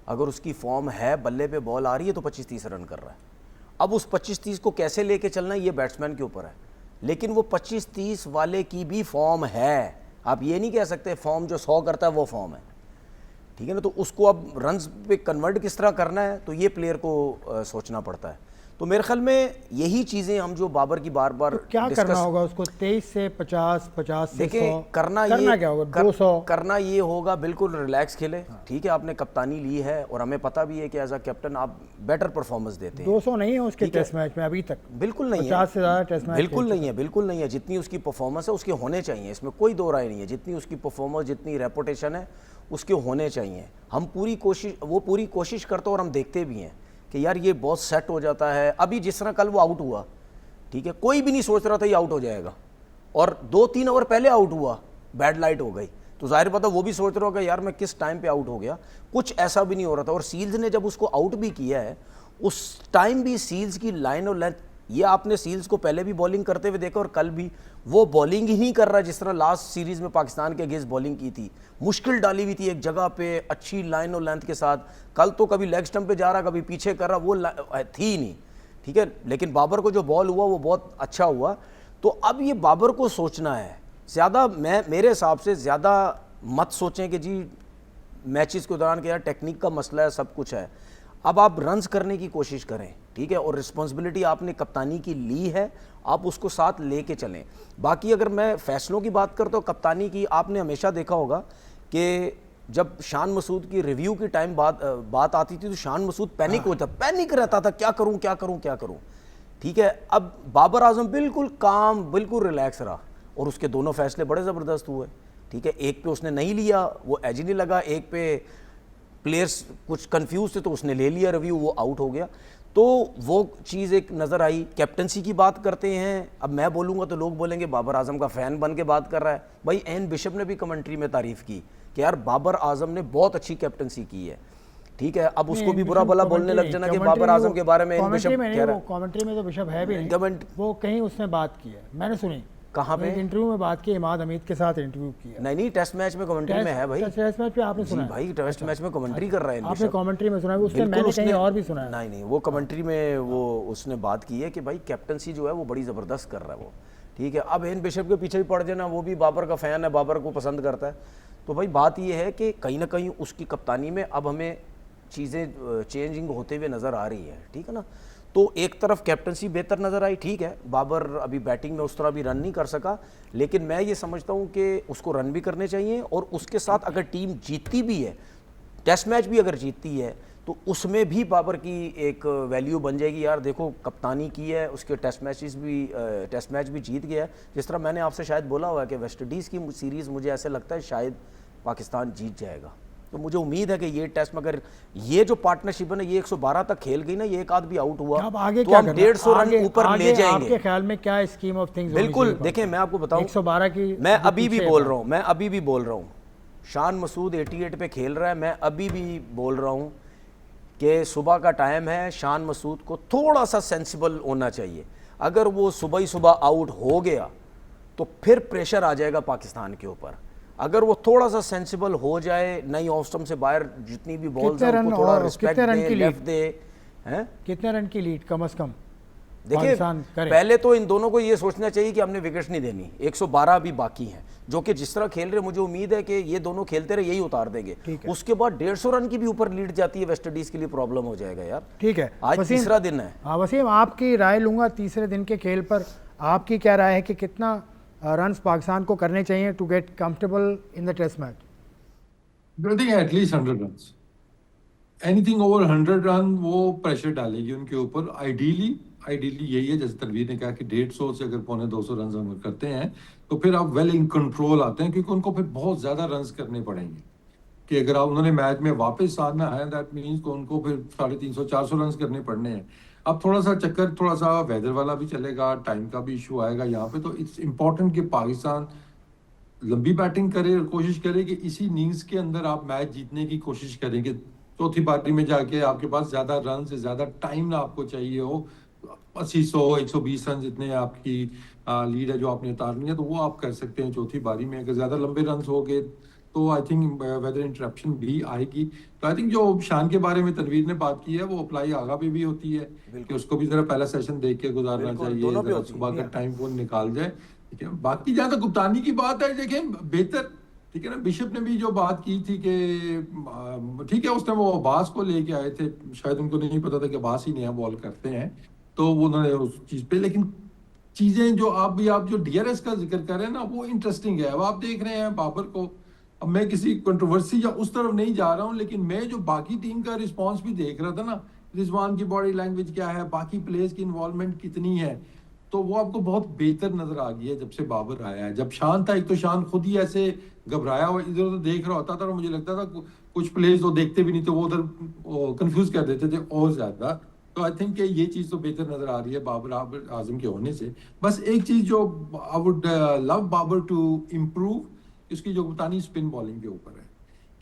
अगर उसकी फॉर्म है, बल्ले पे बॉल आ रही है तो 25-30 रन कर रहा है। अब उस 25-30 को कैसे लेके चलना है ये बैट्समैन के ऊपर है, लेकिन वो 25-30 वाले की भी फॉर्म है। आप ये नहीं कह सकते फॉर्म जो 100 करता है वो फॉर्म है, ठीक है ना। तो उसको अब रन्स पे कन्वर्ट किस तरह करना है, तो ये प्लेयर को सोचना पड़ता है। तो मेरे ख्याल में यही चीज़ें हम जो बाबर की बार बार तो क्या करना होगा उसको, 23 से 50, 50 से 100 करना क्या होगा, 200 करना ये होगा, बिल्कुल रिलैक्स खेले। ठीक है, आपने कप्तानी ली है और हमें पता भी है कि एज अ कैप्टन आप बेटर परफॉर्मेंस देते हैं। 200 नहीं है उसके टेस्ट मैच में अभी तक, बिल्कुल नहीं है, 50 से ज़्यादा टेस्ट मैच बिल्कुल नहीं है, बिल्कुल नहीं है। जितनी उसकी परफॉर्मेंस है उसके होने चाहिए, इसमें कोई दो राय नहीं है। जितनी उसकी परफॉर्मेंस, जितनी रेपुटेशन है उसके होने चाहिए। हम पूरी कोशिश करते और हम देखते भी हैं कि यार ये बहुत सेट हो जाता है। अभी जिस तरह कल वो आउट हुआ, ठीक है, कोई भी नहीं सोच रहा था ये आउट हो जाएगा, और 2-3 ओवर पहले आउट हुआ, बैड लाइट हो गई, तो जाहिर पता वो भी सोच रहा होगा यार मैं किस टाइम पे आउट हो गया। कुछ ऐसा भी नहीं हो रहा था। और सील्स ने जब उसको आउट भी किया है, उस टाइम भी सील्स की लाइन और लेंथ, ये आपने सील्स को पहले भी बॉलिंग करते हुए देखा और कल भी वो बॉलिंग ही नहीं कर रहा जिस तरह लास्ट सीरीज में पाकिस्तान के अगेंस्ट बॉलिंग की थी। मुश्किल डाली हुई थी एक जगह पे, अच्छी लाइन और लेंथ के साथ। कल तो कभी लेग स्टंप पे जा रहा, कभी पीछे कर रहा, वो थी ही नहीं, ठीक है। लेकिन बाबर को जो बॉल हुआ वो बहुत अच्छा हुआ। तो अब ये बाबर को सोचना है ज़्यादा, मेरे हिसाब से ज़्यादा मत सोचें कि जी मैचेस के दौरान कि यार टेक्निक का मसला है, सब कुछ है। अब आप रन्स करने की कोशिश करें, ठीक है, और रिस्पॉन्सिबिलिटी आपने कप्तानी की ली है, आप उसको साथ लेके चलें। बाकी अगर मैं फैसलों की बात करता हूँ कप्तानी की, आपने हमेशा देखा होगा कि जब शान मसूद की रिव्यू की टाइम बात आती थी तो शान मसूद पैनिक रहता था, क्या करूं, ठीक है। अब बाबर आजम बिल्कुल काम, बिल्कुल रिलैक्स रहा और उसके दोनों फैसले बड़े ज़बरदस्त हुए, ठीक है। एक पे उसने नहीं लिया, वो एज नहीं लगा, एक पे प्लेयर्स कुछ कंफ्यूज थे तो उसने ले लिया रिव्यू, वो आउट हो गया। तो वो चीज़ एक नज़र आई। कैप्टनसी की बात करते हैं, अब मैं बोलूँगा तो लोग बोलेंगे बाबर आजम का फ़ैन बन के बात कर रहा है। भाई एन बिशप ने भी कमेंट्री में तारीफ़ की कि यार बाबर आजम ने बहुत अच्छी कैप्टनसी की है, ठीक है। अब उसको भी बुरा भला बोलने लग जाना कि बाबर आजम के बारे में एन बिशप कह रहा है। कमेंट्री में तो बिशप है भी नहीं, वो कहीं उसने बात की है, मैंने सुनी। कहाँ पे? इंटरव्यू में बात की, इमाद हमीद के साथ इंटरव्यू किया। नहीं, टेस्ट मैच में कमेंट्री में है भाई। टेस्ट मैच पे आपने सुना? भाई टेस्ट मैच में कमेंट्री कर रहा है, आपने कमेंट्री में सुना है? उससे मैंने कहीं और भी सुना है। नहीं, वो कमेंट्री में वो उसने बात की है कि भाई कैप्टनसी जो है वो बड़ी ज़बरदस्त कर रहा है वो, ठीक है। अब एन बिशप के पीछे भी पड़ जाना, वो भी बाबर का फ़ैन है, बाबर को पसंद करता है, तो भाई बात ये है कि कहीं ना कहीं उसकी कप्तानी में अब हमें चीज़ें चेंजिंग होते हुए नज़र आ रही है, ठीक है ना। तो एक तरफ कैप्टनसी बेहतर नज़र आई, ठीक है, बाबर अभी बैटिंग में उस तरह भी रन नहीं कर सका, लेकिन मैं ये समझता हूँ कि उसको रन भी करने चाहिए, और उसके साथ अगर टीम जीतती भी है, टेस्ट मैच भी अगर जीतती है, तो उसमें भी बाबर की एक वैल्यू बन जाएगी, यार देखो कप्तानी की है, उसके टेस्ट मैच भी जीत गया है। जिस तरह मैंने आपसे शायद बोला हुआ है कि वेस्ट इंडीज़ की सीरीज़ मुझे ऐसे लगता है शायद पाकिस्तान जीत जाएगा, तो मुझे उम्मीद है कि ये टेस्ट में अगर ये जो पार्टनरशिप है ना, ये 112 तक खेल गई ना, ये एक आध भी आउट हुआ अब आगे तो क्या हम करना? 150 रन आगे- ऊपर आगे ले जाएंगे। आपके ख्याल में क्या स्कीम ऑफ थिंग्स बिल्कुल, देखें मैं आपको बताऊं, 112 की मैं अभी अभी भी पीछे बोल है। रहा हूं, मैं अभी भी बोल रहा हूं, शान मसूद 88 पे खेल रहा है, मैं अभी भी बोल रहा हूं कि सुबह का टाइम है, शान मसूद को थोड़ा सा सेंसिबल होना चाहिए। अगर वो सुबह ही सुबह आउट हो गया तो फिर प्रेशर आ जाएगा पाकिस्तान के ऊपर। अगर वो थोड़ा सा सेंसिबल हो जाए, नई ऑफ स्टंप से बाहर जितनी भी बॉल्स कितने हैं रन उनको थोड़ा और रिस्पेक्ट कितने रन दे, की लेफ्ट लीड? दे, हैं? कितने रन की लीड कम से कम देखिए पाकिस्तान करे? पहले तो इन दोनों को ये सोचना चाहिए कि हमने विकेट्स नहीं देनी, 112 भी बाकी हैं, जो कि जिस तरह खेल रहे, मुझे उम्मीद है कि ये दोनों खेलते रहे यही उतार देंगे। ठीक है। उसके बाद 150 रन की भी ऊपर लीड जाती है, वेस्ट इंडीज के लिए प्रॉब्लम हो जाएगा यार। ठीक है आज वसीम, तीसरा दिन है। हाँ वसीम, आपकी राय लूंगा तीसरे दिन के खेल पर। आपकी क्या राय है कि कितना रन्स पाकिस्तान को करने चाहिए to get comfortable in the test match? I think at least 100 run, anything over 100 run वो प्रेशर डालेगी उनके ऊपर। आइडियली यही है, जैसे तनवीर ने कहा कि 150 से अगर 250 रन हम करते हैं तो फिर आप वेल इन कंट्रोल आते हैं, क्योंकि उनको फिर बहुत ज्यादा रन करने पड़ेंगे। कि अगर आप उन्होंने मैच में वापस आना है, दैट मीन्स को उनको फिर 350-400 रन करने पड़ने हैं। अब थोड़ा सा चक्कर, थोड़ा सा वेदर वाला भी चलेगा, टाइम का भी इशू आएगा यहाँ पे, तो इट्स इंपॉर्टेंट कि पाकिस्तान लंबी बैटिंग करे और कोशिश करे कि इसी इनिंग्स के अंदर आप मैच जीतने की कोशिश करेंगे। चौथी पारी में जाके आपके पास ज्यादा रन से ज्यादा टाइम ना आपको चाहिए हो, 80-100-120 रन जितने आपकी लीड है जो आपने उतारनी है, तो वो आप कर सकते हैं चौथी पारी में। अगर ज्यादा लंबे रन हो गए तो आई थिंक वेदर इंटरप्शन भी आएगी। तो आई थिंक जो शान के बारे में तनवीर ने बात की है वो अप्लाई आगा पे भी होती है, कि उसको भी जरा पहला सेशन देख के गुजारना चाहिए, दोनों पे जरा होती है। सुबह का टाइम वो निकाल जाए, ठीक है। बाकी जहाँ तक कप्तानी की बात है, देखें बेहतर, ठीक है ना, बिशप ने भी जो बात की थी कि ठीक है, उस टाइम वो अब्बास को लेके आए थे, शायद उनको नहीं पता था कि अब्बास ही नया बॉल करते हैं, तो वो उन्होंने उस चीज पे, लेकिन चीजें जो आप जो डीआरएस का जिक्र कर रहे हैं ना, वो इंटरेस्टिंग है। अब आप देख रहे हैं बाबर को, अब मैं किसी कंट्रोवर्सी या उस तरफ नहीं जा रहा हूं, लेकिन मैं जो बाकी टीम का रिस्पांस भी देख रहा था ना, रिजवान की बॉडी लैंग्वेज क्या है, बाकी प्लेयर्स की इन्वॉल्वमेंट कितनी है, तो वो आपको बहुत बेहतर नजर आ गई है जब से बाबर आया है। जब शान था, एक तो शान खुद ही ऐसे घबराया हुआ इधर उधर देख रहा होता था, और मुझे लगता था कुछ प्लेयर्स तो देखते भी नहीं थे, वो उधर कंफ्यूज कर देते थे और ज्यादा। तो आई थिंक ये चीज तो बेहतर नजर आ रही है बाबर आजम के होने से। बस एक चीज जो I would love Babar to improve, उसकी जो कप्तानी स्पिन बॉलिंग के ऊपर है,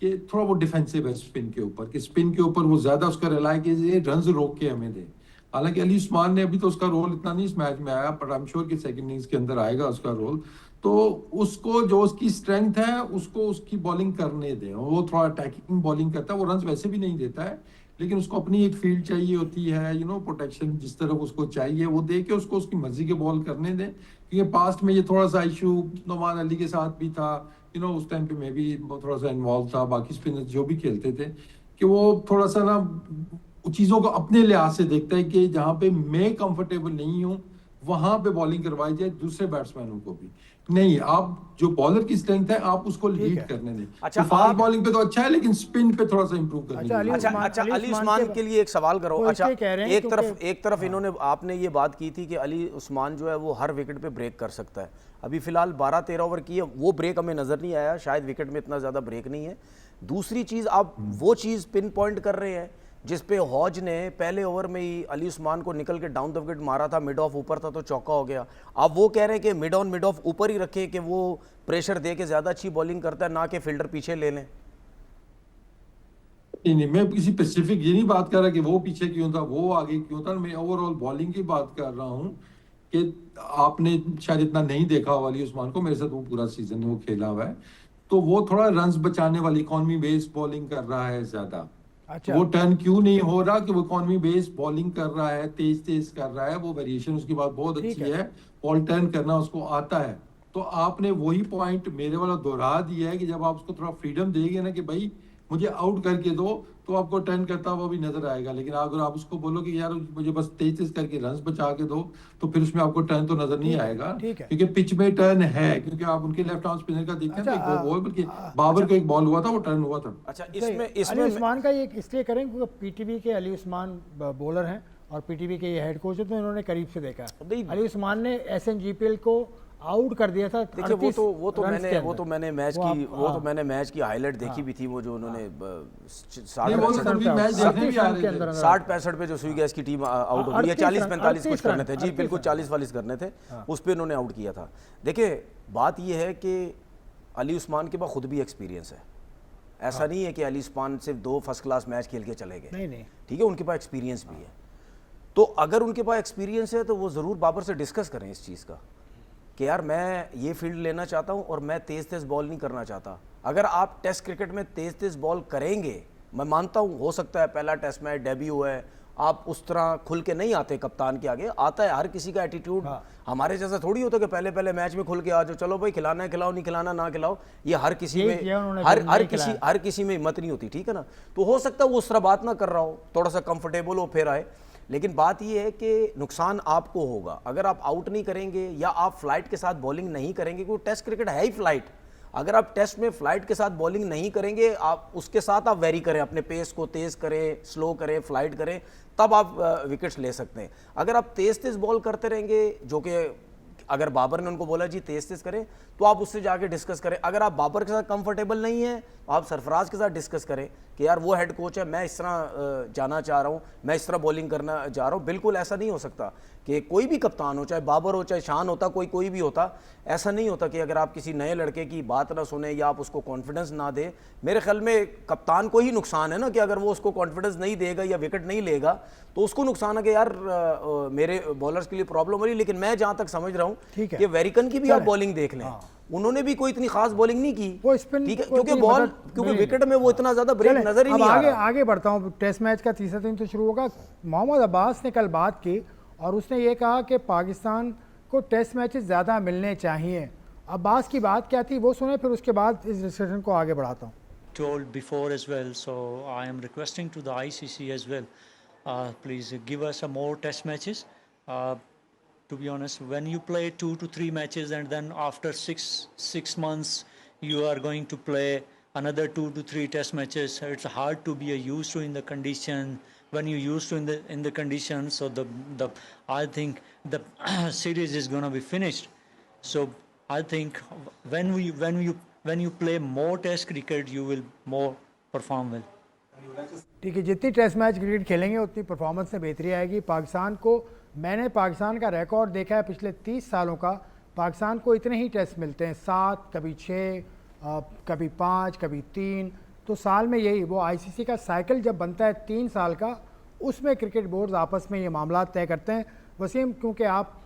कि थोड़ा वो डिफेंसिव है स्पिन के ऊपर, कि स्पिन के ऊपर वो ज्यादा उसका रिलाय कि रन रोक के हमें दे। हालांकि अली उस्मान ने अभी तो उसका रोल इतना नहीं इस मैच में आया, पर आई एम श्योर कि सेकंड इनिंग्स के अंदर आएगा उसका रोल। तो उसको जो उसकी स्ट्रेंथ है उसको उसकी बॉलिंग करने दें। वो थोड़ा अटैकिंग बॉलिंग करता है, वो रन वैसे भी नहीं देता है, लेकिन उसको अपनी एक फील्ड चाहिए होती है, प्रोटेक्शन जिस तरफ उसको चाहिए वो दे के उसको उसकी मर्जी के बॉल करने दें। क्योंकि पास्ट में ये थोड़ा सा इशू नुमान अली के साथ भी था, उस टाइम पे मैं भी थोड़ा सा इन्वॉल्व था, बाकी स्पिनर्स जो भी खेलते थे, कि वो थोड़ा सा ना चीजों को अपने लिहाज से देखता है कि जहां पे मैं कंफर्टेबल नहीं हूं वहां पे बॉलिंग करवाई जाए दूसरे बैट्समैनों को भी। नहीं, आप जो बॉलर की स्ट्रेंथ है आप उसको लीड करने दें। अच्छा, तो फास्ट बॉलिंग पे तो अच्छा है, लेकिन स्पिन पे थोड़ा सा इंप्रूव करने अच्छा, अच्छा अली उस्मान के लिए एक सवाल करो। वो अच्छा, इसलिए कह रहे हैं एक तरफ इन्होंने, आपने ये बात की थी कि अली उस्मान जो है वो हर विकेट पे ब्रेक कर सकता है। अभी फिलहाल 12-13 ओवर की है, वो ब्रेक हमें नजर नहीं आया, शायद विकेट में इतना ज्यादा ब्रेक नहीं है। दूसरी चीज, आप वो चीज पिन पॉइंट कर रहे हैं जिस पे हौज ने पहले ओवर में ही अली उस्मान को निकल के डाउन द विकेट मारा था, मिड ऑफ ऊपर था तो चौका हो गया। आप वो कह रहे हैं कि मिड ऑफ ऊपर ही रखे, कि वो प्रेशर दे के ज्यादा अच्छी बॉलिंग करता है, ना कि फील्डर पीछे ले लें। नहीं, मैं किसी स्पेसिफिक ये नहीं बात कर रहा कि वो पीछे क्यों था, वो आगे क्यों था। मैं ओवरऑल बॉलिंग की बात कर रहा हूँ कि आपने शायद इतना नहीं देखा अली उस्मान को, मेरे साथ वो पूरा सीजन वो खेला हुआ है, तो वो थोड़ा रन्स बचाने वाली इकॉनमी बेस्ड बॉलिंग कर रहा है ज्यादा। अच्छा, वो टर्न क्यों नहीं हो रहा कि वो इकॉनमी बेस्ड बॉलिंग कर रहा है, तेज कर रहा है, वो वेरिएशन उसकी बात बहुत अच्छी है, बॉल टर्न करना उसको आता है। तो आपने वही पॉइंट मेरे वाला दोहरा दिया है कि जब आप उसको थोड़ा फ्रीडम देंगे ना कि भाई मुझे आउट करके दो, तो आपको टर्न करता हुआ भी नजर आएगा। लेकिन अगर आप उसको बोलो कि यार मुझे बस तेज तेज करके रन बचा के दो, तो फिर उसमें आपको टर्न तो नजर नहीं आएगा, ठीक है। क्योंकि पिच में टर्न है, क्योंकि आप उनके लेफ्ट आर्म स्पिनर का देखते हैं अच्छा, ना, एक बॉल बल्कि बाबर को एक बॉल हुआ था, वो टर्न हुआ था। अच्छा, सही। इसमें अली इसमें उस्मान का ये इसलिए करें क्योंकि पीटीवी के अली उस्मान बॉलर हैं और पीटीवी के ये हेड कोच है, तो इन्होंने करीब से देखा है। नहीं, अली उस्मान ने एसएनजीपीएल को आउट कर दिया था। देखिए वो 38 तो रन्स मैंने के वो तो अंदर। मैंने मैच वो की आप- वो तो हाँ। मैंने मैच की हाईलाइट देखी भी थी, वो जो उन्होंने नहीं, वो तो 60 कभी मैच देखने भी आ रहे थे। 60-65 पे जो सुई गैस की टीम आउट हो गई है, 40-45 कुछ करने थे जी, 38 बिल्कुल 40-40 करने थे, उस पर इन्होंने आउट किया था। देखिए बात यह है कि अली उस्मान के पास खुद भी एक्सपीरियंस है, ऐसा नहीं है कि अली उस्मान सिर्फ 2 फर्स्ट क्लास मैच खेल के चले गए, नहीं नहीं, ठीक है, उनके पास एक्सपीरियंस भी है। तो अगर उनके पास एक्सपीरियंस है तो वो ज़रूर बाबर से डिस्कस करें इस चीज़ का कि यार मैं ये फील्ड लेना चाहता हूँ और मैं तेज़ तेज़ बॉल नहीं करना चाहता। अगर आप टेस्ट क्रिकेट में तेज़ तेज़ बॉल करेंगे, मैं मानता हूँ हो सकता है पहला टेस्ट मैच डेब्यू है, आप उस तरह खुल के नहीं आते कप्तान के आगे, आता है हर किसी का एटीट्यूड। हमारे जैसा थोड़ी होता कि पहले पहले मैच में खुल के आ जाओ, चलो भाई खिलाना है खिलाओ, नहीं खिलाना ना खिलाओ, ये हर किसी यही में किया उन्होंने, हर फिर हर नहीं किसी खिलाया। हर किसी में हिम्मत नहीं होती, ठीक है ना। तो हो सकता है वो उस तरह बात ना कर रहा हो, थोड़ा सा कंफर्टेबल हो फिर आए। लेकिन बात यह है कि नुकसान आपको होगा अगर आप आउट नहीं करेंगे या आप फ्लाइट के साथ बॉलिंग नहीं करेंगे, क्योंकि टेस्ट क्रिकेट है ही फ्लाइट। अगर आप टेस्ट में फ्लाइट के साथ बॉलिंग नहीं करेंगे, आप उसके साथ आप वेरी करें, अपने पेस को तेज़ करें, स्लो करें, फ्लाइट करें, तब आप विकेट्स ले सकते हैं। अगर आप तेज़ तेज़ बॉल करते रहेंगे, जो कि अगर बाबर ने उनको बोला जी तेज़ तेज़ करें, तो आप उससे जाके डिस्कस करें। अगर आप बाबर के साथ कंफर्टेबल नहीं है, आप सरफराज के साथ डिस्कस करें कि यार वो हेड कोच है, मैं इस तरह जाना चाह रहा हूँ, मैं इस तरह बॉलिंग करना चाह रहा हूँ। बिल्कुल ऐसा नहीं हो सकता कि कोई भी कप्तान हो, चाहे बाबर हो, चाहे शान होता, कोई भी होता, ऐसा नहीं होता कि अगर आप किसी नए लड़के की बात ना सुने या आप उसको कॉन्फिडेंस ना दें। मेरे ख्याल में कप्तान को ही नुकसान है ना, कि अगर वो उसको कॉन्फिडेंस नहीं देगा या विकेट नहीं लेगा तो उसको नुकसान है कि यार मेरे बॉलर्स के लिए प्रॉब्लम हो रही। लेकिन मैं जहाँ तक समझ रहा हूँ ठीक है। कि वेरिकन की भी आप बॉलिंग देख लें, उन्होंने भी कोई इतनी खास बॉलिंग नहीं की, वो स्पिन ठीक है, को क्योंकि इतनी बॉल मदद क्योंकि मिली विकेट में वो इतना ज्यादा ब्रेक चलें, नजर ही अब नहीं आ आगे रहा। आगे बढ़ता हूँ। टेस्ट मैच का तीसरा दिन तो शुरू होगा। मोहम्मद अब्बास ने कल बात की और उसने ये कहा कि पाकिस्तान को टेस्ट मैचेस ज़्यादा मिलने चाहिए। अब्बास की बात क्या थी वो सुने, फिर उसके बाद इस डिस्कशन को आगे बढ़ाता हूँ। Told before as well, so I am requesting to the ICC as well, please give us some more test matches. To be honest, when you play 2 to 3 matches and then after six months you are going to play another 2 to 3 test matches, it's hard to be used to in the condition. When you used to in the condition, so the I think the series is gonna be finished. So I think when you play more test cricket, you will more perform well. ठीक है, जितनी test match cricket खेलेंगे उतनी performance में बेहतरी आएगी। पाकिस्तान को, मैंने पाकिस्तान का रिकॉर्ड देखा है पिछले 30 सालों का, पाकिस्तान को इतने ही टेस्ट मिलते हैं, 7, कभी 6, कभी 5, कभी 3, तो साल में यही। वो आईसीसी का साइकिल जब बनता है 3 साल का, उसमें क्रिकेट बोर्ड्स आपस में ये मामला तय करते हैं। वसीम, क्योंकि आप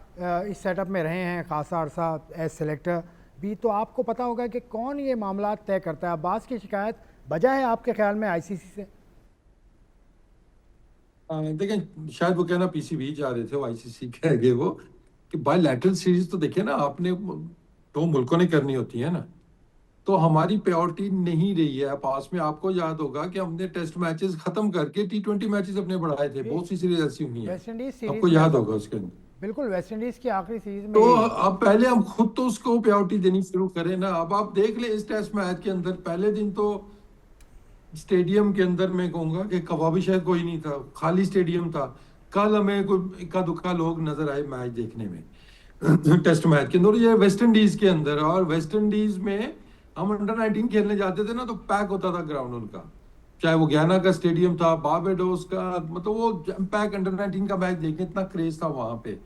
इस सेटअप में रहे हैं खासा अरसा एज सेलेक्टर भी, तो आपको पता होगा कि कौन ये मामला तय करता है। अब्बास की शिकायत वजह है आपके ख्याल में आईसीसी से? देखें, शायद वो कहना पीसीबी जा रहे थे, वो आईसीसी कह गए वो कि बायलैटरल सीरीज तो देखिए ना, आपने 2 मुल्कों ने करनी होती है ना, तो हमारी प्रायोरिटी नहीं रही है। पास में आपको याद होगा कि हमने टेस्ट मैचेस खत्म करके T20 मैचेस अपने बढ़ाए थे, बहुत सी सीरीज ऐसी हुई हैं, वेस्ट इंडीज सीरीज आपको याद होगा उसके अंदर। बिल्कुल, वेस्ट इंडीज की आखिरी सीरीज में तो अब पहले हम खुद तो उसको प्रायोरिटी देनी शुरू करें ना। अब आप देख ले इस टेस्ट मैच के अंदर, पहले दिन तो स्टेडियम के अंदर मैं कहूंगा कि कबाबी शायद कोई नहीं था, खाली स्टेडियम था। कल हमें कोई इक्का दुक्का लोग नजर आए मैच देखने में टेस्ट मैच के अंदर, ये वेस्ट इंडीज के अंदर। और वेस्ट इंडीज में हम अंडर-19 खेलने जाते थे ना, तो पैक होता था ग्राउंड उनका, चाहे वो गयाना का स्टेडियम था, बारबाडोस का, मतलब वो पैक अंडर-19 का मैच देखने इतना क्रेज था वहां पे।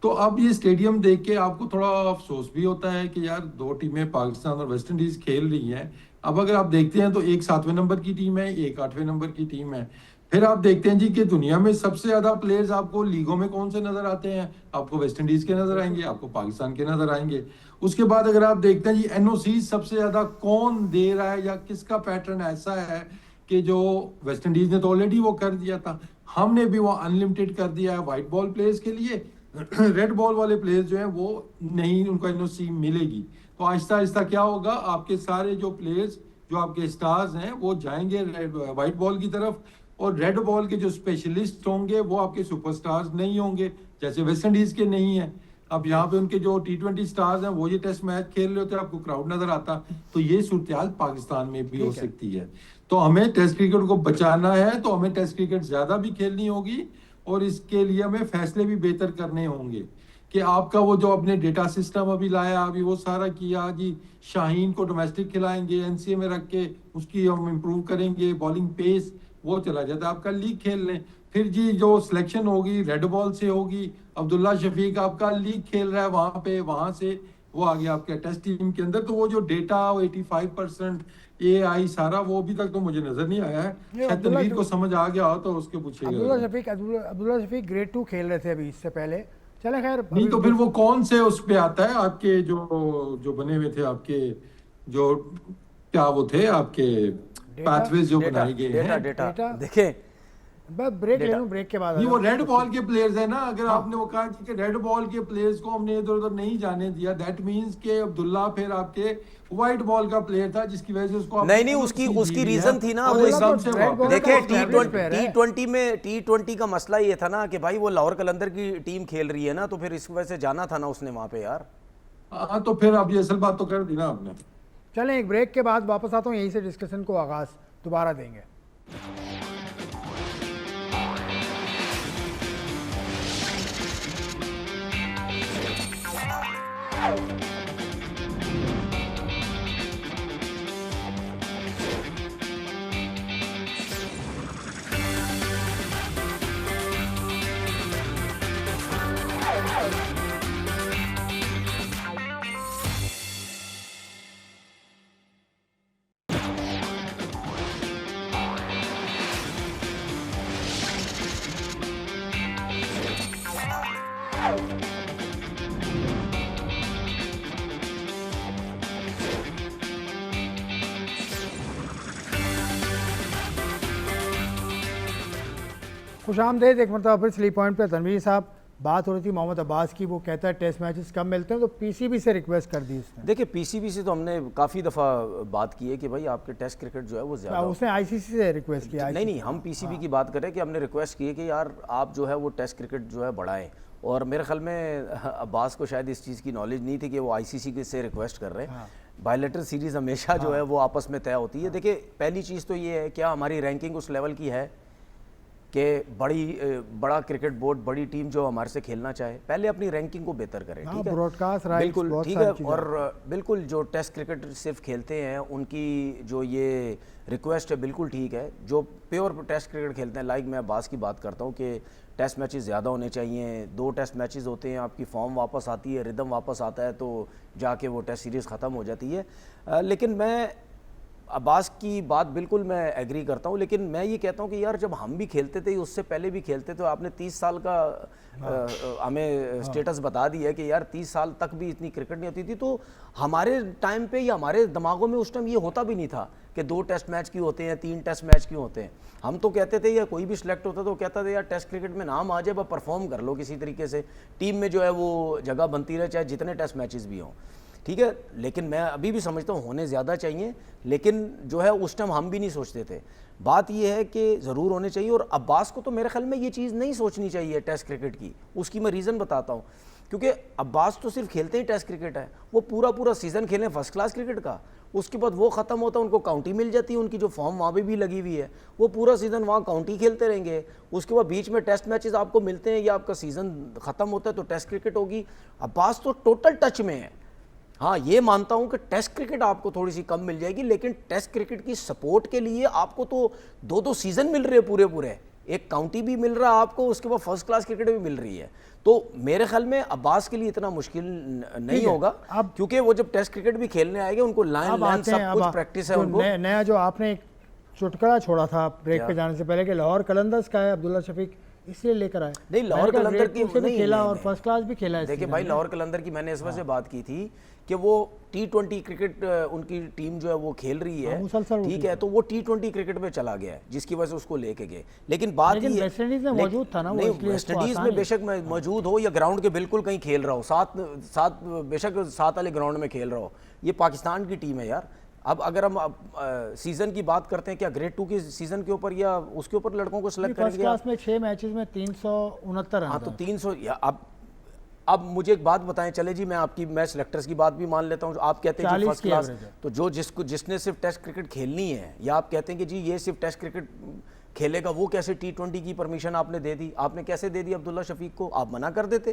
तो अब ये स्टेडियम देख के आपको थोड़ा अफसोस भी होता है कि यार 2 टीमें पाकिस्तान और वेस्ट इंडीज खेल रही हैं। अब अगर आप देखते हैं तो एक 7वें नंबर की टीम है, एक 8वें नंबर की टीम है। फिर आप देखते हैं जी कि दुनिया में सबसे ज्यादा प्लेयर्स आपको लीगों में कौन से नजर आते हैं, आपको वेस्ट इंडीज के नजर आएंगे, आपको पाकिस्तान के नजर आएंगे। उसके बाद अगर आप देखते हैं जी एनओसी सबसे ज्यादा कौन दे रहा है या किसका पैटर्न ऐसा है कि जो वेस्ट इंडीज ने तो ऑलरेडी वो कर दिया था, हमने भी वो अनलिमिटेड कर दिया है व्हाइट बॉल प्लेयर्स के लिए रेड बॉल वाले प्लेयर्स जो हैं वो नहीं, उनको एनओसी मिलेगी। तो आहिस्ता आहिस्ता क्या होगा, आपके सारे जो प्लेयर्स जो आपके स्टार्स हैं वो जाएंगे व्हाइट बॉल की तरफ, और रेड बॉल के जो स्पेशलिस्ट होंगे वो आपके सुपरस्टार्स नहीं होंगे, जैसे वेस्ट इंडीज के नहीं है। अब यहाँ पे उनके जो T20 स्टार्स हैं वो ये टेस्ट मैच खेल रहे होते हैं, आपको क्राउड नजर आता। तो ये सूरत पाकिस्तान में भी हो सकती है। तो हमें टेस्ट क्रिकेट को बचाना है, तो हमें टेस्ट क्रिकेट ज्यादा भी खेलनी होगी, और इसके लिए हमें फैसले भी बेहतर करने होंगे कि आपका वो जो अपने डेटा सिस्टम अभी लाया, अभी वो सारा किया जी, शाहीन को डोमेस्टिक खिलाएंगे एनसीए में रख के, उसकी हम इम्प्रूव करेंगे, बॉलिंग पेस वो चला जाता है, आपका लीग खेल लें। फिर जी जो सिलेक्शन होगी रेड बॉल से होगी, अब्दुल्ला शफीक आपका लीग खेल रहा है वहां पे, वहां से वो आ गया आपके टेस्ट टीम के अंदर। तो वो जो डेटा 85% AI सारा, वो अभी तक तो मुझे नजर नहीं आया है। शायद तनवीर को समझ आ गया हो तो उसके अब्दुल्ला पूछिएगा। शफीक ग्रेड 2 खेल रहे थे अभी इससे पहले। चले खैर, नहीं तो फिर वो कौन से उस पे आता है आपके जो बने हुए थे आपके, जो क्या वो थे आपके पाथवेज जो बनाए गए हैं। Data data. देखें, बस ब्रेक ले लूं, ब्रेक के बाद नहीं, वो आ रेड जाऊं। बॉल के प्लेयर्स है ना, अगर आपने वो कहा कि रेड बॉल के प्लेयर्स को हमने इधर उधर नहीं जाने दिया, दैट मींस के अब्दुल्ला फिर आपके व्हाइट बॉल का प्लेयर था, जिसकी वजह से उसको नहीं उसकी रीजन थी ना, वो एकदम इस से रेड बॉल देखिए का established player है। T20 का मसला ये था ना कि भाई वो लाहौर कलंदर की टीम खेल रही है ना, तो फिर इस वजह से जाना था ना उसने वहां पे यार। हाँ, तो फिर अब ये असल बात तो कर दी ना आपने। चलें, एक ब्रेक के बाद वापस आता हूँ, यहीं से डिस्कशन को आगाज दोबारा देंगे। खुशामदेद एक मरतबा फिर स्लीप पॉइंट पे। तनवीर साहब, बात हो रही थी मोहम्मद अब्बास की, वो कहता है टेस्ट मैचेस कम मिलते हैं, तो पीसीबी से रिक्वेस्ट कर दी उसने। देखिए पीसीबी से तो हमने काफ़ी दफ़ा बात की है कि भाई आपके टेस्ट क्रिकेट जो है वो ज़्यादा, उसने आईसीसी से रिक्वेस्ट किया। नहीं हम पीसीबी की बात करें कि हमने रिक्वेस्ट की है कि यार आप जो है वो टेस्ट क्रिकेट जो है बढ़ाएं, और मेरे ख्याल में अब्बास को शायद इस चीज़ की नॉलेज नहीं थी कि वो आईसीसी से रिक्वेस्ट कर रहे हैं। बायलेटरल सीरीज़ हमेशा जो है वो आपस में तय होती है। देखिए पहली चीज़ तो ये है, क्या हमारी रैंकिंग उस लेवल की है कि बड़ा क्रिकेट बोर्ड, बड़ी टीम जो हमारे से खेलना चाहे, पहले अपनी रैंकिंग को बेहतर करें। ठीक है, ब्रॉडकास्ट राइट्स, बिल्कुल ठीक है। और बिल्कुल जो टेस्ट क्रिकेट सिर्फ खेलते हैं उनकी जो ये रिक्वेस्ट है बिल्कुल ठीक है। जो प्योर टेस्ट क्रिकेट खेलते हैं, लाइक मैं अब्बास की बात करता हूँ कि टेस्ट मैचेस ज़्यादा होने चाहिए। 2 टेस्ट मैचेस होते हैं, आपकी फॉर्म वापस आती है, रिदम वापस आता है, तो जाके वो टेस्ट सीरीज़ ख़त्म हो जाती है। लेकिन मैं अब्बास की बात बिल्कुल मैं एग्री करता हूँ, लेकिन मैं ये कहता हूँ कि यार जब हम भी खेलते थे, उससे पहले भी खेलते थे, आपने 30 साल का हमें स्टेटस बता दिया कि यार 30 साल तक भी इतनी क्रिकेट नहीं होती थी। तो हमारे टाइम पे या हमारे दिमागों में उस टाइम ये होता भी नहीं था कि 2 टेस्ट मैच क्यों होते हैं, 3 टेस्ट मैच क्यों होते हैं। हम तो कहते थे, या कोई भी सिलेक्ट होता तो कहता था यार टेस्ट क्रिकेट में नाम आ जाए, बस परफॉर्म कर लो किसी तरीके से, टीम में जो है वो जगह बनती रहे, चाहे जितने टेस्ट मैचेस भी हों। ठीक है, लेकिन मैं अभी भी समझता हूँ होने ज़्यादा चाहिए, लेकिन जो है उस टाइम हम भी नहीं सोचते थे। बात यह है कि ज़रूर होने चाहिए, और अब्बास को तो मेरे ख्याल में ये चीज़ नहीं सोचनी चाहिए टेस्ट क्रिकेट की। उसकी मैं रीज़न बताता हूँ, क्योंकि अब्बास तो सिर्फ खेलते ही टेस्ट क्रिकेट है, वो पूरा सीज़न खेलें फर्स्ट क्लास क्रिकेट का, उसके बाद वो ख़त्म होता है, उनको काउंटी मिल जाती है, उनकी जो फॉर्म वहाँ पे भी लगी हुई है, वो पूरा सीज़न वहाँ काउंटी खेलते रहेंगे। उसके बाद बीच में टेस्ट मैचेस आपको मिलते हैं, या आपका सीज़न ख़त्म होता है तो टेस्ट क्रिकेट होगी। अब्बास तो टोटल टच में है। हाँ, ये मानता हूँ कि टेस्ट क्रिकेट आपको थोड़ी सी कम मिल जाएगी, लेकिन टेस्ट क्रिकेट की सपोर्ट के लिए आपको तो 2-2 सीज़न मिल रहे हैं पूरे, एक काउंटी भी मिल रहा है आपको, उसके बाद फर्स्ट क्लास क्रिकेट भी मिल रही है। तो मेरे ख्याल में अब्बास के लिए इतना मुश्किल नहीं होगा, क्योंकि वो जब टेस्ट क्रिकेट भी खेलने आएंगे, उनको लाइन सब कुछ प्रैक्टिस है उनको। नया जो आपने एक चुटकुला छोड़ा था ब्रेक पे जाने से पहले कि लाहौर कलंदर्स का है अब्दुल्ला शफीक, इसलिए लेकर आए। नहीं, लाहौर मैंने कहा कलंदर grade की 2 से भी नहीं, खेला नहीं, और नहीं। फर्स्ट क्लास भी खेला है इस देखिए सीजन भाई, में। लाहौर कलंदर की मैंने इस वजह से बात की थी कि वो T20 क्रिकेट उनकी टीम जो है वो खेल रही है, मुसलसल ठीक है, तो वो T20 क्रिकेट में चला गया है, जिसकी वजह से उसको लेके गए। लेकिन बात लेकिन ये वेस्ट इंडीज में लेकिन- मौजूद था ना वो, नहीं, इसलिए वेस्ट इसको इंडीज आसान में ही- बेशक मौजूद हो या ग्राउंड के बिल्कुल कहीं खेल रहा हो, सात बेशक सात वाले ग्राउंड में खेल रहा हो, ये पाकिस्तान की टीम है यार। अब अगर हम सीजन की बात करते हैं, क्या ग्रेड 2 के सीजन के ऊपर या उसके ऊपर लड़कों को सिलेक्ट फर्स्ट करेंगे? क्लास में 6 मैचेस में 369 हाँ, रन तो 300 या अब मुझे एक बात बताएं, चले जी, मैं आपकी मैच सेलेक्टर्स की बात भी मान लेता हूँ। आप कहते हैं कि 40 फर्स्ट की क्लास, average है। तो जिसने सिर्फ टेस्ट क्रिकेट खेलनी है, या आप कहते हैं कि जी ये सिर्फ टेस्ट क्रिकेट खेलेगा, वो कैसे T20 की परमिशन आपने दे दी? आपने कैसे दे दी अब्दुल्ला शफीक को? आप मना कर देते,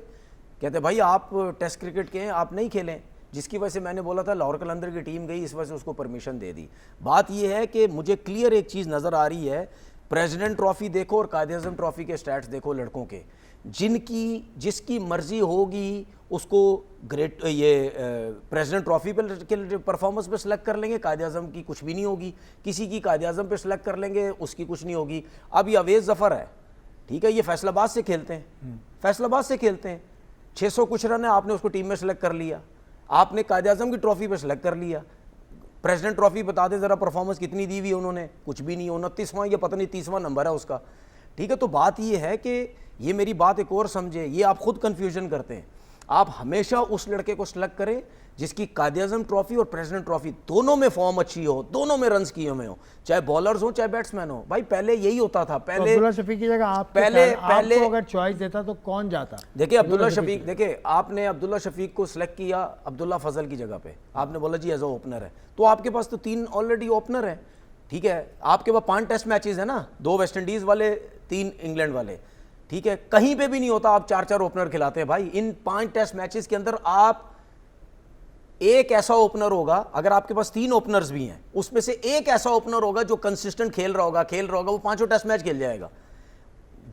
कहते भाई आप टेस्ट क्रिकेट के हैं, आप नहीं खेलें, जिसकी वजह से मैंने बोला था लाहौर कलंदर की टीम गई, इस वजह से उसको परमिशन दे दी। बात यह है कि मुझे क्लियर एक चीज़ नज़र आ रही है, प्रेसिडेंट ट्रॉफी देखो और कायदे आज़म ट्रॉफी के स्टैट्स देखो लड़कों के, जिसकी मर्जी होगी उसको ग्रेट ये प्रेसिडेंट ट्रॉफी पे परफॉर्मेंस पे सिलेक्ट कर लेंगे, कायदे आज़म की कुछ भी नहीं होगी। किसी की कायदे आज़म पे सिलेक्ट कर लेंगे, उसकी कुछ नहीं होगी। अब ये अवेज़ ज़फ़र है, ठीक है, ये फैसलाबाद से खेलते हैं, फैसलाबाद से खेलते हैं, 600 कुछ रन है, आपने उसको टीम में सेलेक्ट कर लिया, आपने कायदे आज़म की ट्रॉफी पे सिलेक्ट कर लिया। प्रेसिडेंट ट्रॉफी बता दें ज़रा, परफॉर्मेंस कितनी दी हुई है उन्होंने? कुछ भी नहीं, 29वां या पता नहीं 30वां नंबर है उसका, ठीक है। तो बात ये है कि ये मेरी बात एक और समझे, ये आप खुद कन्फ्यूजन करते हैं। आप हमेशा उस लड़के को सिलेक्ट करें जिसकी कायदे आज़म ट्रॉफी और प्रेसिडेंट ट्रॉफी दोनों में फॉर्म अच्छी हो, दोनों में रन्स किए हुए हो, चाहे बॉलर्स हो चाहे बैट्समैन हो। भाई पहले यही होता था, पहले अब्दुल्ला शफीक की जगह पहले आपको अगर चॉइस देता तो कौन जाता? देखिए अब्दुल्ला शफीक, देखिए आपने अब्दुल्ला शफीक को सिलेक्ट किया अब्दुल्ला फजल की जगह पे, आपने बोला जी एज अ ओपनर है, तो आपके पास तो 3 ऑलरेडी ओपनर है, ठीक है। आपके पास 5 टेस्ट मैचेस है ना, 2 वेस्ट इंडीज वाले, 3 इंग्लैंड वाले, ठीक है। कहीं पे भी नहीं होता आप 4-4 ओपनर खिलाते हैं भाई। इन 5 टेस्ट मैचेस के अंदर आप एक ऐसा ओपनर होगा, अगर आपके पास 3 ओपनर्स भी हैं, उसमें से एक ऐसा ओपनर होगा जो कंसिस्टेंट खेल रहा होगा, वो 5 टेस्ट मैच खेल जाएगा।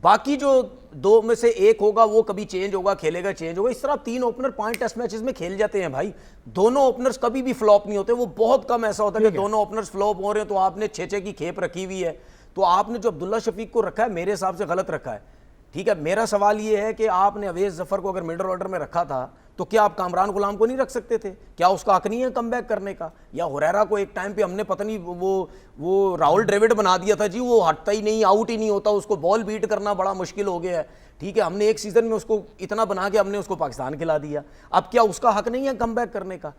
बाकी जो 2 में से एक होगा वो कभी चेंज होगा, खेलेगा, चेंज होगा। इस तरह 3 ओपनर 5 टेस्ट मैचेस में खेल जाते हैं भाई। दोनों ओपनर्स कभी भी फ्लॉप नहीं होते, वो बहुत कम ऐसा होता है कि दोनों ओपनर्स फ्लॉप हो रहे हैं तो आपने 6-6 की खेप रखी हुई है। तो आपने जो अब्दुल्ला शफीक को रखा है मेरे हिसाब से गलत रखा है, ठीक है। मेरा सवाल ये है कि आपने अवेज़ ज़फ़र को अगर मिडल ऑर्डर में रखा था तो क्या आप कामरान गुलाम को नहीं रख सकते थे? क्या उसका हक नहीं है कम बैक करने का? या हुरैरा को एक टाइम पे हमने पता नहीं वो राहुल द्रविड़ बना दिया था जी, वो हटता ही नहीं, आउट ही नहीं होता, उसको बॉल बीट करना बड़ा मुश्किल हो गया है, ठीक है। हमने एक सीज़न में उसको इतना बना के हमने उसको पाकिस्तान खिला दिया। अब क्या उसका हक नहीं है कम बैक करने का?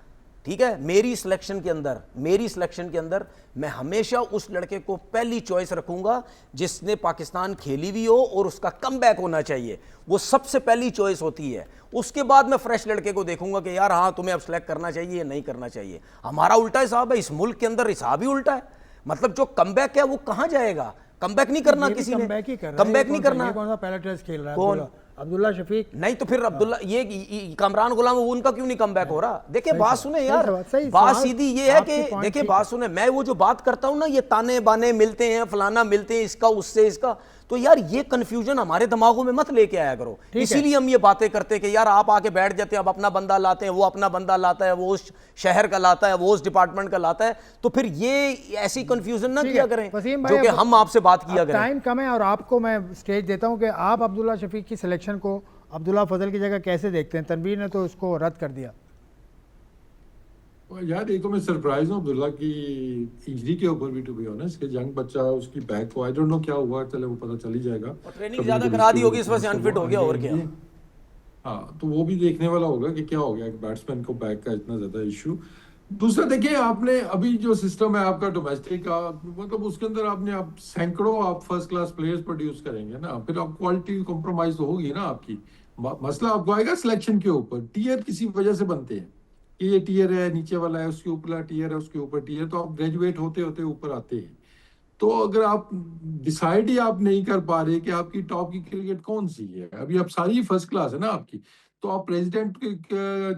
ठीक है। मेरी सिलेक्शन के अंदर मैं हमेशा उस लड़के को पहली चॉइस रखूंगा जिसने पाकिस्तान खेली भी हो और उसका कमबैक होना चाहिए, वो सबसे पहली चॉइस होती है। उसके बाद मैं फ्रेश लड़के को देखूंगा कि यार हाँ तुम्हें अब सेलेक्ट करना चाहिए या नहीं करना चाहिए। हमारा उल्टा हिसाब है, इस मुल्क के अंदर हिसाब ही उल्टा है। मतलब जो कमबैक है वो कहां जाएगा? कमबैक नहीं करना किसी ने, कमबैक नहीं करना। कौन सा पहला टेस्ट खेल रहा है? कौन? अब्दुल्ला शफीक। नहीं तो फिर अब्दुल्ला ये कामरान गुलाम, उनका क्यों नहीं कमबैक हो रहा? देखिए बात सुने यार, सही बात सवाल, सीधी ये है आपकी कि point देखिए ठीक बात सुने, मैं वो जो बात करता हूं ना, ये ताने बाने मिलते हैं, फलाना मिलते हैं, इसका उससे इसका, तो यार ये कंफ्यूजन हमारे दिमागों में मत लेके आया करो। इसीलिए हम ये बातें करते हैं कि यार आप आके बैठ जाते हैं, अब अपना बंदा लाते हैं, वो अपना बंदा लाता है, वो उस शहर का लाता है, वो उस डिपार्टमेंट का लाता है, तो फिर ये ऐसी कंफ्यूजन ना किया करें जो कि हम आपसे बात किया करें। टाइम कम है और आपको मैं स्टेज देता हूं कि आप अब्दुल्ला शफीक की सिलेक्शन को अब्दुल्ला फजल की जगह कैसे देखते हैं? तनवीर ने तो उसको रद्द कर दिया। यार एक तो मैं सरप्राइज हूँ अब्दुल्ला की इंजरी के ऊपर भी, टू बी ऑनेस्ट, कि यंग बच्चा उसकी बैक को आई डोंट नो क्या हुआ, चले वो पता चल ही जाएगा। ट्रेनिंग ज्यादा करा दी होगी, इस वजह से अनफिट हो गया और क्या। हाँ, तो वो भी देखने वाला होगा कि क्या हो गया बैट्समैन को बैक का इतना ज्यादा इशू। दूसरा देखिए, आपने अभी जो सिस्टम है आपका डोमेस्टिक का, मतलब उसके अंदर आपने आप सैकड़ों आप फर्स्ट क्लास प्लेयर्स प्रोड्यूस करेंगे ना, फिर आप क्वालिटी कॉम्प्रोमाइज तो होगी ना आपकी। मसला आपको आएगा सिलेक्शन के ऊपर। टीयर किसी वजह से बनते हैं कि ये टीयर है, नीचे वाला है, उसके ऊपर टीयर है, उसके ऊपर टीयर, तो आप ग्रेजुएट होते होते ऊपर आते हैं। तो अगर आप डिसाइड ही आप नहीं कर पा रहे कि आपकी टॉप की क्रिकेट कौन सी है, अभी आप सारी फर्स्ट क्लास है ना आपकी, तो आप प्रेसिडेंट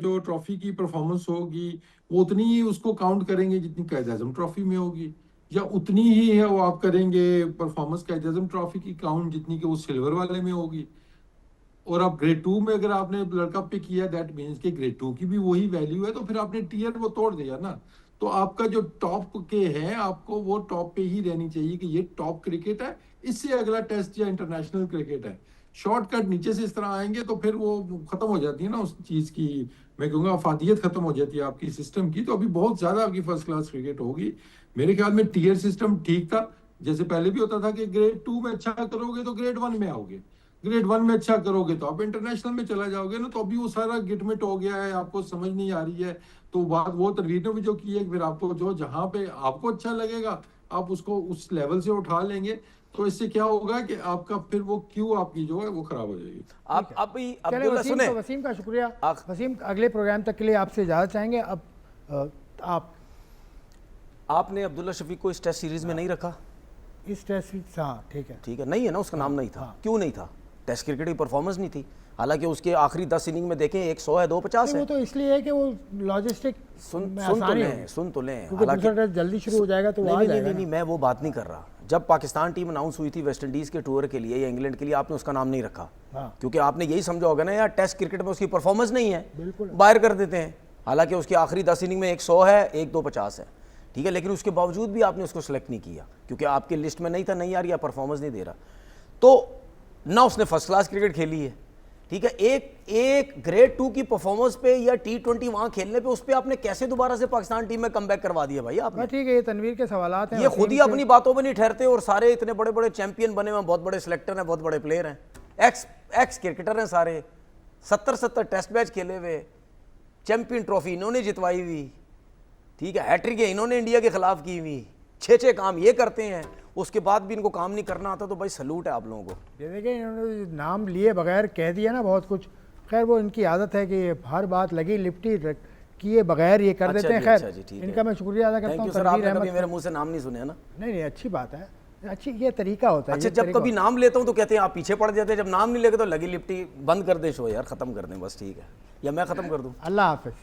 जो ट्रॉफी की परफॉर्मेंस होगी वो उतनी ही उसको काउंट करेंगे जितनी कायद आजम ट्रॉफी में होगी, या उतनी ही है वो आप करेंगे परफॉर्मेंस कायद आजम ट्रॉफी की काउंट जितनी कि वो सिल्वर वाले में होगी। और आप ग्रेड 2 में अगर आपने लड़का पिक किया, दैट मीन्स कि ग्रेड 2 की भी वही वैल्यू है, तो फिर आपने टीयर वो तोड़ दिया ना। तो आपका जो टॉप के है आपको वो टॉप पे ही रहनी चाहिए कि ये टॉप क्रिकेट है, इससे अगला टेस्ट या इंटरनेशनल क्रिकेट है। शॉर्टकट नीचे से इस तरह आएंगे तो फिर वो खत्म हो जाती है ना उस चीज की, मैं कहूँगा अफादियत खत्म हो जाती है आपकी सिस्टम की। तो अभी बहुत ज्यादा आपकी फर्स्ट क्लास क्रिकेट होगी। मेरे ख्याल में टीयर सिस्टम ठीक था, जैसे पहले भी होता था कि ग्रेड 2 में अच्छा करोगे तो ग्रेड 1 में आओगे, ग्रेड 1 में अच्छा करोगे तो आप इंटरनेशनल में चला जाओगे ना। तो अभी वो सारा गिटमिट हो गया है, आपको समझ नहीं आ रही है। तो बात वो तनवीर ने भी जो की है, फिर आपको जो जहाँ पे आपको अच्छा लगेगा आप उसको उस लेवल से उठा लेंगे। तो इससे क्या होगा कि आपका फिर वो क्यू आपकी जो है वो खराब हो जाएगी। आप भी चलिए अब्दुल्ला वसीम, सुने, तो वसीम का शुक्रिया। वसीम, अगले प्रोग्राम तक के लिए आपसे इजाज़त चाहेंगे। अब आपने अब्दुल्ला शफीक को इस टेस्ट सीरीज में नहीं रखा? इस टेस्ट, हाँ ठीक है, ठीक है, नहीं है ना, उसका नाम नहीं था। क्यों नहीं था? टेस्ट क्रिकेट की परफॉर्मेंस नहीं थी। हालांकि उसके आखिरी 10 इनिंग में देखें 100 है, 250 है। वो तो इसलिए है कि वो लॉजिस्टिक सुन तो लें। दूसरा टेस्ट जल्दी शुरू हो जाएगा तो वो आ जाएगा। नहीं, मैं वो बात नहीं कर रहा। जब पाकिस्तान टीम अनाउंस हुई थी वेस्ट इंडीज के टूर के लिए या इंग्लैंड के लिए, आपने उसका नाम नहीं रखा। क्योंकि आपने यही समझा होगा ना यार टेस्ट क्रिकेट में उसकी परफॉर्मेंस नहीं है, बाहर कर देते हैं। हालांकि उसकी आखिरी 10 इनिंग में 100 है, 1-2-50 है, ठीक है। लेकिन उसके बावजूद भी आपने उसको सेलेक्ट नहीं किया क्योंकि आपकी लिस्ट में नहीं था, नहीं यार या परफॉर्मेंस नहीं दे रहा। तो ना उसने फर्स्ट क्लास क्रिकेट खेली है, ठीक है। एक ग्रेड 2 की परफॉर्मेंस पे या T20 वहां खेलने पे उस पे आपने कैसे दोबारा से पाकिस्तान टीम में कमबैक करवा दिया भाई आपने? ठीक है, ये तनवीर के सवालात हैं। ये खुद ही अपनी बातों में नहीं ठहरते और सारे इतने बड़े बड़े चैंपियन बने हुए, बहुत बड़े सिलेक्टर हैं, बहुत बड़े प्लेयर हैं, एक्स क्रिकेटर हैं सारे, 70 टेस्ट मैच खेले हुए, चैंपियन ट्रॉफी इन्होंने जितवाई हुई, ठीक है। हैट्रिक इन्होंने इंडिया के खिलाफ की हुई, 6 काम ये करते हैं, उसके बाद भी इनको काम नहीं करना आता। तो भाई सलूट है आप लोगों को। जैसे कि इन्होंने नाम लिए बगैर कह दिया ना बहुत कुछ। खैर वो इनकी आदत है कि हर बात लगी लिपटी किए बगैर ये कर देते हैं। खैर इनका मैं शुक्रिया अदा करता हूँ। सर, आपने कभी मेरे मुंह से नाम नहीं सुने ना? नहीं, अच्छी बात है, अच्छी ये तरीका होता है। अच्छा, जब कभी नाम लेता हूँ तो कहते हैं आप पीछे पड़ जाते हैं, जब नाम नहीं लेते तो लगी लिपटी बंद कर दे शो यार, खत्म कर दें बस, ठीक है। या मैं खत्म कर दूँ? अल्लाह हाफिज।